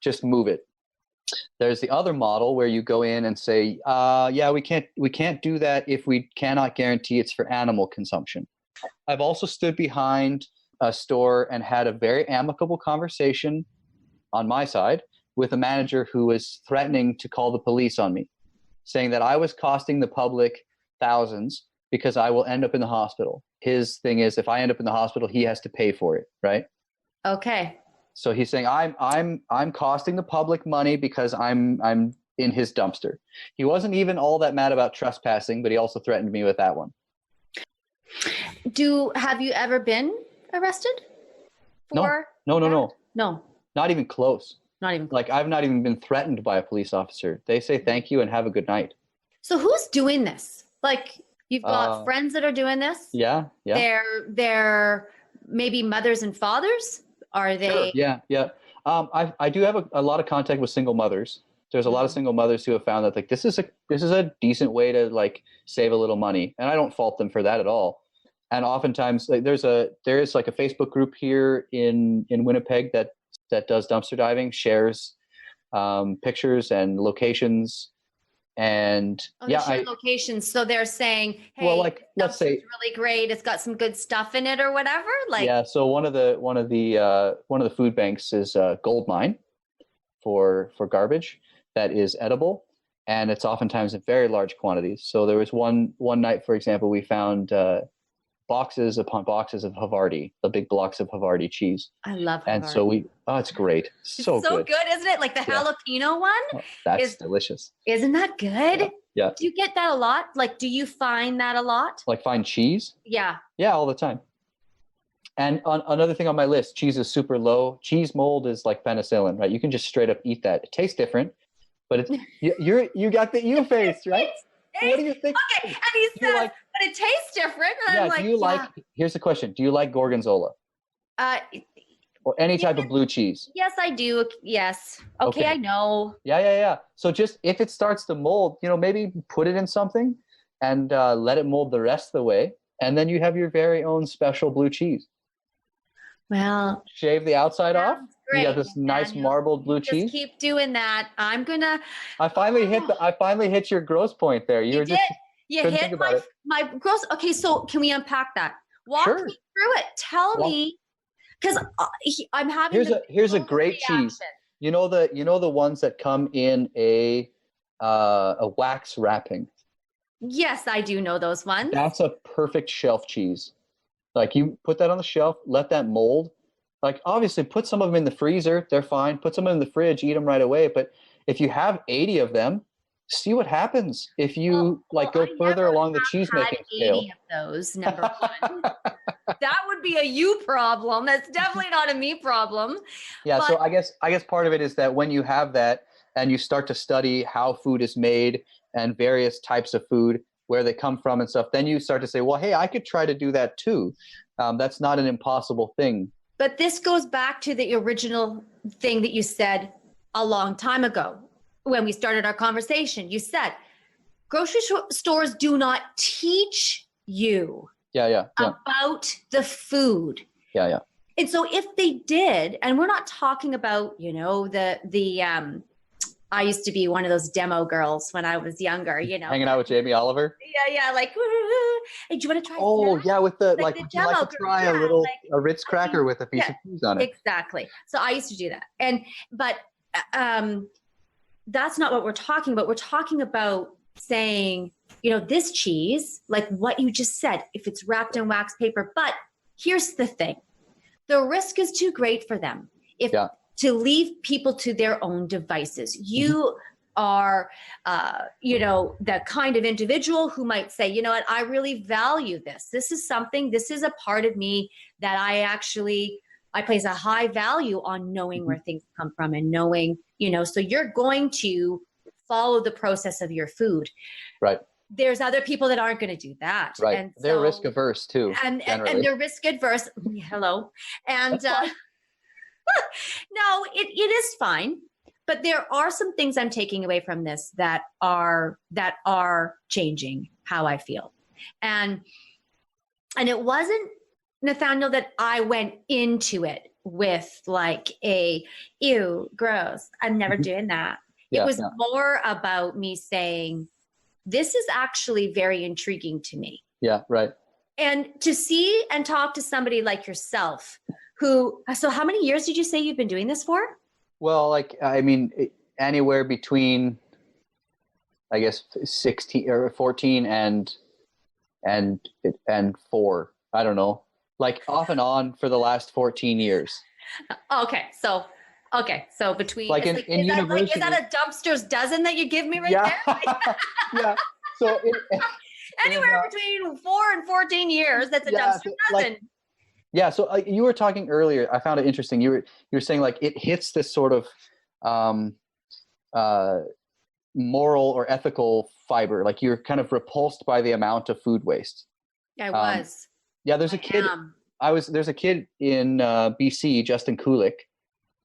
just move it. There's the other model where you go in and say, yeah, we can't do that if we cannot guarantee it's for animal consumption. I've also stood behind a store and had a very amicable conversation on my side with a manager who was threatening to call the police on me, saying that I was costing the public thousands because I will end up in the hospital. His thing is, if I end up in the hospital, he has to pay for it, right? Okay. So he's saying I'm costing the public money because I'm in his dumpster. He wasn't even all that mad about trespassing, but he also threatened me with that one. Have you ever been arrested? No. No. Not even close. Not even close. Like, I've not even been threatened by a police officer. They say thank you and have a good night. So who's doing this? Like, you've got friends that are doing this? Yeah. They're maybe mothers and fathers? Are they? Sure. Yeah. I do have a lot of contact with single mothers. There's a lot of single mothers who have found that, like, this is a decent way to, like, save a little money, and I don't fault them for that at all. And oftentimes, like, there is like a Facebook group here in Winnipeg that does dumpster diving, shares pictures and locations, and locations. So they're saying, hey, well, like, let's say it's really great, it's got some good stuff in it or whatever. Like, yeah. So one of the food banks is a gold mine for garbage that is edible, and it's oftentimes in very large quantities. So there was one night, for example, we found boxes upon boxes of Havarti, the big blocks of Havarti cheese. I love Havarti. And so it's great. It's so good, isn't it? Like the jalapeno one? Oh, that's delicious. Isn't that good? Yeah. Do you get that a lot? Like, do you find that a lot? Like, find cheese? Yeah. Yeah, all the time. And another thing on my list, cheese is super low. Cheese mold is like penicillin, right? You can just straight up eat that. It tastes different, but it's you got the you face, right? What do you think? Okay, and he says, but it tastes different. And yeah, here's the question. Do you like gorgonzola? Or any type of blue cheese? Yes, I do. Yes. Okay, I know. Yeah. So just, if it starts to mold, maybe put it in something and let it mold the rest of the way. And then you have your very own special blue cheese. Well, shave the outside off. Great, you got this nice marbled blue cheese. Just keep doing that. I'm gonna. I finally hit your gross point there. You hit my gross. Okay, so can we unpack that? Walk me through it. Tell me, because I'm having. Here's a great cheese. You know the ones that come in a wax wrapping. Yes, I do know those ones. That's a perfect shelf cheese. Like, you put that on the shelf, let that mold. Like, obviously, put some of them in the freezer. They're fine. Put some in the fridge. Eat them right away. But if you have 80 of them, see what happens if you go further along the cheese making scale. 80 of those, number one. That would be a you problem. That's definitely not a me problem. Yeah. But, So I guess part of it is that when you have that and you start to study how food is made and various types of food, where they come from and stuff, then you start to say, well, hey, I could try to do that too. That's not an impossible thing. but this goes back to the original thing that you said a long time ago when we started our conversation. You said grocery stores do not teach you Yeah. about the food. Yeah. And so if they did, and we're not talking about, I used to be one of those demo girls when I was younger, Hanging out with Jamie Oliver. Yeah, like, hey, do you want to try? Oh, that? yeah, with the Like like, the would you like demo to try a girl, little like, a Ritz cracker with a piece of cheese on it? Exactly. So I used to do that, but that's not what we're talking about. We're talking about saying, this cheese, like what you just said, if it's wrapped in wax paper. But here's the thing: the risk is too great for them to leave people to their own devices. You are, the kind of individual who might say, you know what, I really value this. This is a part of me that I place a high value on knowing where things come from and knowing, so you're going to follow the process of your food. Right. There's other people that aren't going to do that. Right. And they're risk averse too. And they're risk adverse. Hello. And no, it is fine. But there are some things I'm taking away from this that are changing how I feel. And it wasn't, Nathaniel, that I went into it with like ew, gross, I'm never doing that. It was more about me saying, this is actually very intriguing to me. Yeah, right. And to see and talk to somebody like yourself so how many years did you say you've been doing this for? Well, anywhere between, I guess, 16 or 14 and 4. I don't know. Like off and on for the last 14 years. Okay. So between in university, is that a dumpster's dozen that you give me right there? Yeah. So anywhere between 4 and 14 years, that's a dumpster's dozen. So you were talking earlier. I found it interesting. You were saying like it hits this sort of moral or ethical fiber. Like you're kind of repulsed by the amount of food waste. I was. There's a kid. There's a kid in BC, Justin Kulik.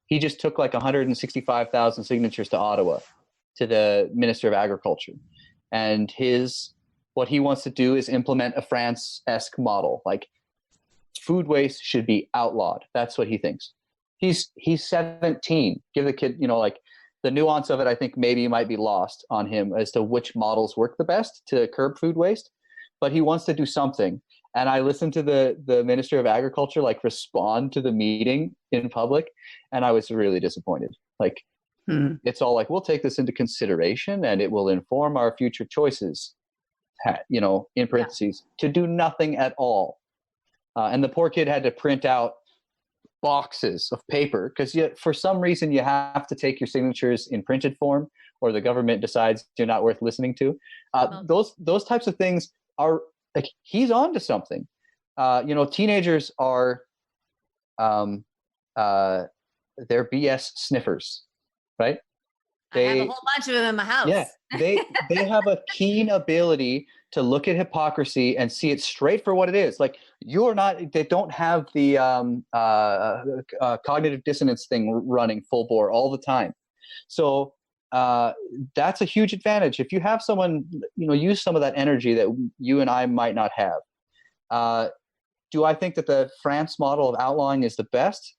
He just took like 165,000 signatures to Ottawa, to the Minister of Agriculture, and what he wants to do is implement a France-esque model. Like food waste should be outlawed. That's what he thinks. He's 17. Give the kid, like the nuance of it, I think maybe might be lost on him as to which models work the best to curb food waste. But he wants to do something. And I listened to the Minister of Agriculture like respond to the meeting in public, and I was really disappointed. Like it's all like, we'll take this into consideration and it will inform our future choices, in parentheses, to do nothing at all. And the poor kid had to print out boxes of paper because for some reason you have to take your signatures in printed form, or the government decides you're not worth listening to. Those types of things are like, he's on to something. Teenagers are they're BS sniffers, right? I have a whole bunch of them in my house. Yeah, they have a keen ability to look at hypocrisy and see it straight for what it is. Like they don't have the cognitive dissonance thing running full bore all the time. So that's a huge advantage. If you have someone, use some of that energy that you and I might not have. Do I think that the France model of outlawing is the best?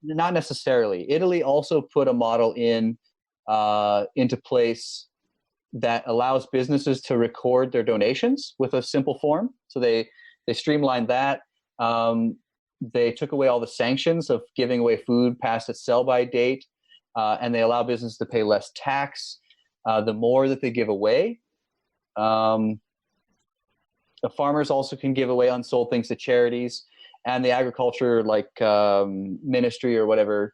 Not necessarily. Italy also put a model into place that allows businesses to record their donations with a simple form. So they streamlined that. They took away all the sanctions of giving away food past its sell-by date, and they allow business to pay less tax the more that they give away. The farmers also can give away unsold things to charities, and the agriculture ministry or whatever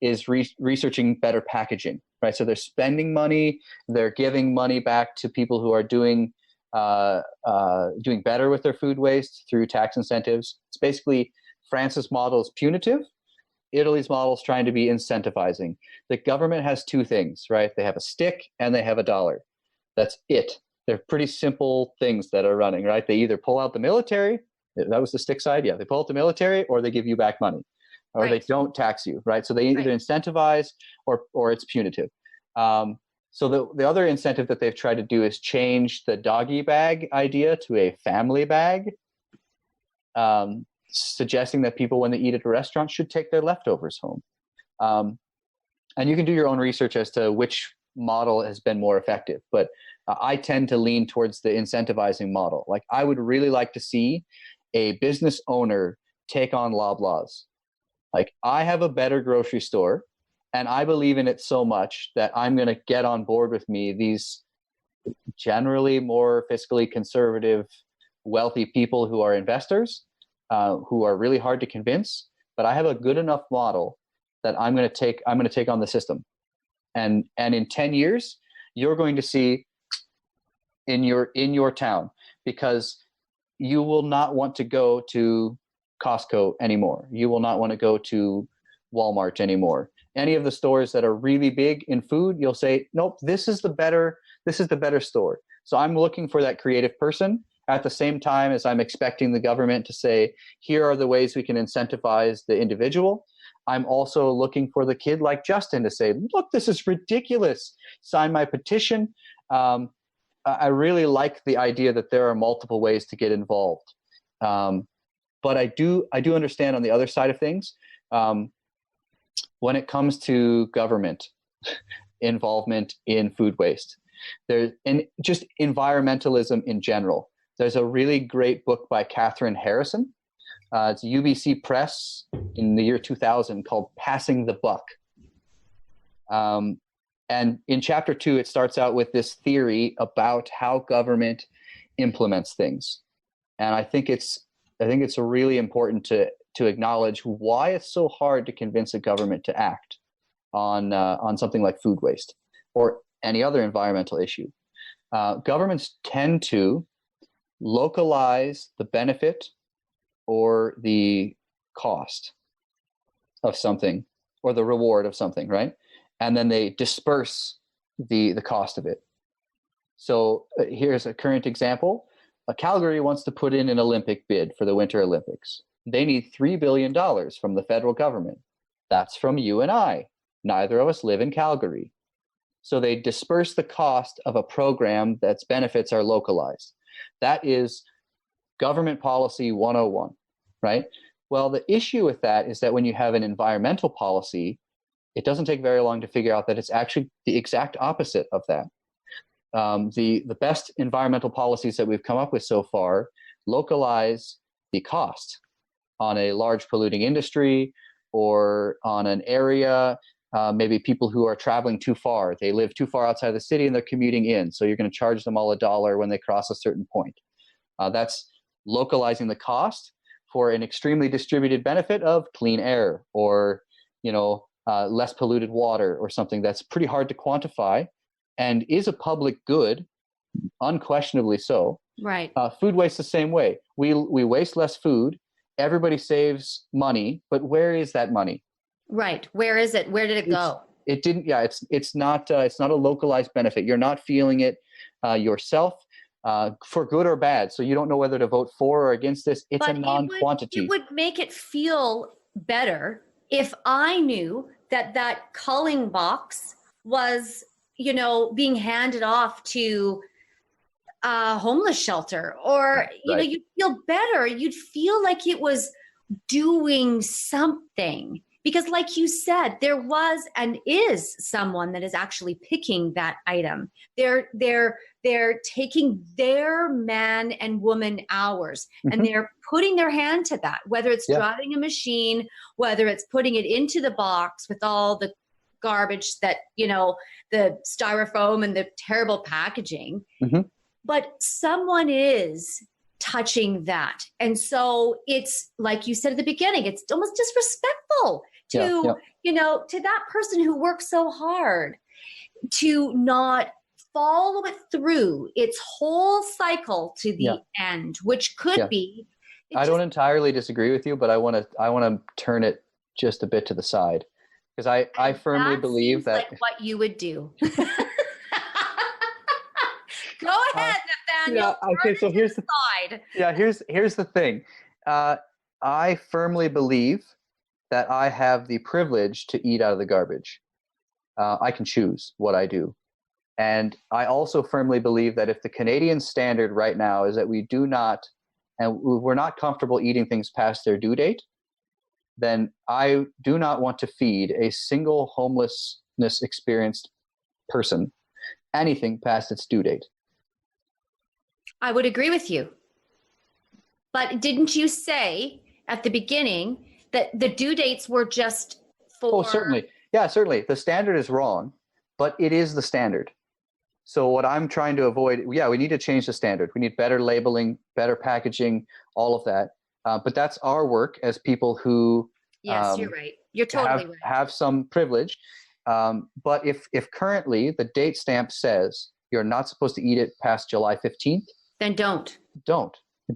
is researching better packaging, right? So they're spending money, they're giving money back to people who are doing doing better with their food waste through tax incentives. It's basically France's model is punitive. Italy's model is trying to be incentivizing. The government has two things, right? They have a stick and they have a dollar. That's it. They're pretty simple things that are running, right? They either pull out the military, that was the stick side, yeah. They pull out the military, or they give you back money, or they don't tax you, right? So they either incentivize or it's punitive. So the other incentive that they've tried to do is change the doggy bag idea to a family bag, suggesting that people, when they eat at a restaurant, should take their leftovers home. And you can do your own research as to which model has been more effective. But I tend to lean towards the incentivizing model. Like, I would really like to see a business owner take on Loblaws. Like, I have a better grocery store, and I believe in it so much that I'm going to get on board with me these generally more fiscally conservative, wealthy people who are investors, who are really hard to convince. But I have a good enough model that I'm going to take on the system. And in 10 years, you're going to see in your town, because you will not want to go to Costco anymore. You will not want to go to Walmart anymore. Any of the stores that are really big in food, you'll say, nope, this is the better store. So I'm looking for that creative person at the same time as I'm expecting the government to say, here are the ways we can incentivize the individual. I'm also looking for the kid like Justin to say, look, this is ridiculous. Sign my petition. I really like the idea that there are multiple ways to get involved. But I do understand on the other side of things, when it comes to government involvement in food waste, and just environmentalism in general. There's a really great book by Catherine Harrison. It's UBC Press in the year 2000 called Passing the Buck. And in chapter 2, it starts out with this theory about how government implements things. And I think it's really important to acknowledge why it's so hard to convince a government to act on something like food waste or any other environmental issue. Governments tend to localize the benefit or the cost of something or the reward of something, right? And then they disperse the cost of it. So here's a current example. Calgary wants to put in an Olympic bid for the Winter Olympics. They need $3 billion from the federal government. That's from you and I. Neither of us live in Calgary. So they disperse the cost of a program that's benefits are localized. That is government policy 101, right? Well, the issue with that is that when you have an environmental policy, it doesn't take very long to figure out that it's actually the exact opposite of that. The best environmental policies that we've come up with so far localize the cost on a large polluting industry or on an area, maybe people who are traveling too far. They live too far outside the city and they're commuting in, so you're going to charge them all $1 when they cross a certain point. That's localizing the cost for an extremely distributed benefit of clean air or, less polluted water or something that's pretty hard to quantify and is a public good, unquestionably so. Right. Food waste the same way. We waste less food. Everybody saves money, but where is that money? Right. Where is it? Where did it go? It didn't. Yeah. It's not a localized benefit. You're not feeling it yourself, for good or bad. So you don't know whether to vote for or against this. It's a non-quantity. It would make it feel better if I knew that culling box was, being handed off to a homeless shelter, or, Right. You'd feel better. You'd feel like it was doing something. Because like you said, there was and is someone that is actually picking that item. They're taking their man and woman hours and they're putting their hand to that, whether it's driving a machine, whether it's putting it into the box with all the garbage that, the styrofoam and the terrible packaging. But someone is touching that. And so it's like you said at the beginning, it's almost disrespectful to, to that person who works so hard to not follow it through its whole cycle to the end, which could be. I don't entirely disagree with you, but I want to turn it just a bit to the side, because I firmly believe that like what you would do. Go ahead, Nathaniel. Yeah. Okay. So here's the side. Yeah. Here's the thing. I firmly believe that I have the privilege to eat out of the garbage. I can choose what I do. And I also firmly believe that if the Canadian standard right now is that we do not, and we're not comfortable eating things past their due date, then I do not want to feed a single homelessness experienced person anything past its due date. I would agree with you. But didn't you say at the beginning that the due dates were just for... Oh, certainly. Yeah, certainly. The standard is wrong, but it is the standard. So what I'm trying to avoid, we need to change the standard. We need better labeling, better packaging, all of that. But that's our work as people who yes, you're right. You're totally right. Have some privilege. But if currently the date stamp says you're not supposed to eat it past July 15th, then don't.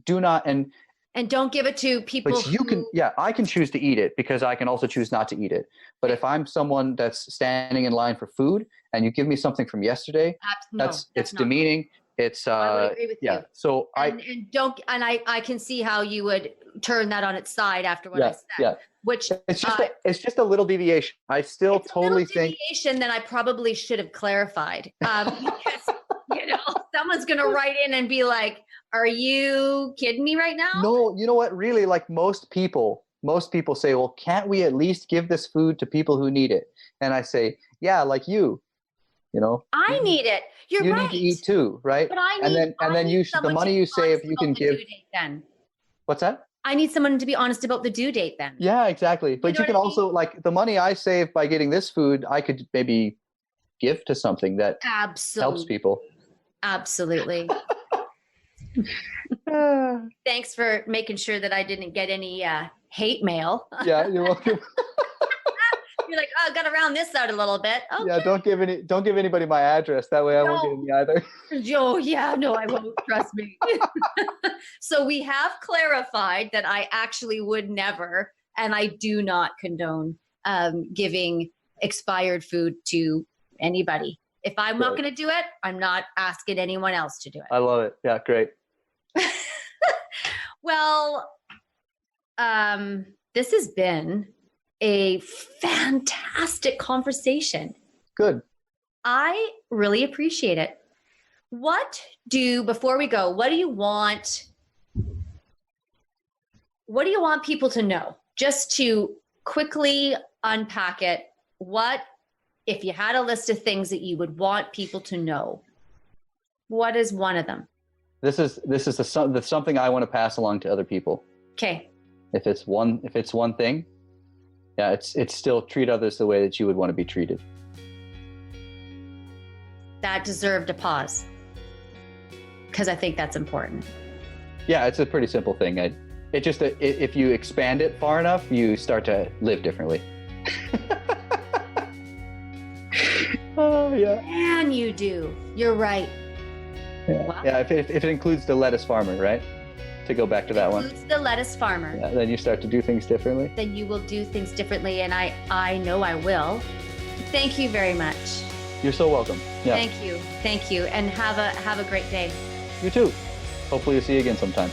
Do not. And don't give it to people. But you can, I can choose to eat it because I can also choose not to eat it. But if I'm someone that's standing in line for food and you give me something from yesterday, it's demeaning. It's I would agree with you. So I can see how you would turn that on its side after what I said. Yeah. Which it's just a little deviation. I still totally think deviation that I probably should have clarified. Because someone's gonna write in and be like, "Are you kidding me right now?" No, you know what? Really, like most people say, "Well, can't we at least give this food to people who need it?" And I say, "Yeah, like you. I need it. You right. need to eat too, right?" But I need, and then the money you save, you can give. Then. What's that? I need someone to be honest about the due date then. Yeah, exactly. But you can also, like, the money I save by getting this food, I could maybe give to something that helps people. Absolutely. Thanks for making sure that I didn't get any hate mail. Yeah, you're welcome. You're like, oh, got to round this out a little bit. Okay. Yeah, don't give anybody my address. That way I won't get any either. Oh, yeah, no, I won't. Trust me. So we have clarified that I actually would never, and I do not condone giving expired food to anybody. If I'm not going to do it, I'm not asking anyone else to do it. I love it. Yeah, great. Well, this has been a fantastic conversation. Good. I really appreciate it. Before we go, what do you want people to know? Just to quickly unpack it, if you had a list of things that you would want people to know, what is one of them? This is something I want to pass along to other people. Okay. If it's one thing, it's still treat others the way that you would want to be treated. That deserved a pause, because I think that's important. Yeah, it's a pretty simple thing. If you expand it far enough, you start to live differently. Oh yeah. And you do. You're right. Yeah. Wow. Yeah. If it includes the lettuce farmer, right? To go back to that one. Includes the lettuce farmer. Yeah, then you start to do things differently. Then you will do things differently, and I know I will. Thank you very much. You're so welcome. Yeah. Thank you, and have a great day. You too. Hopefully, we'll see you again sometime.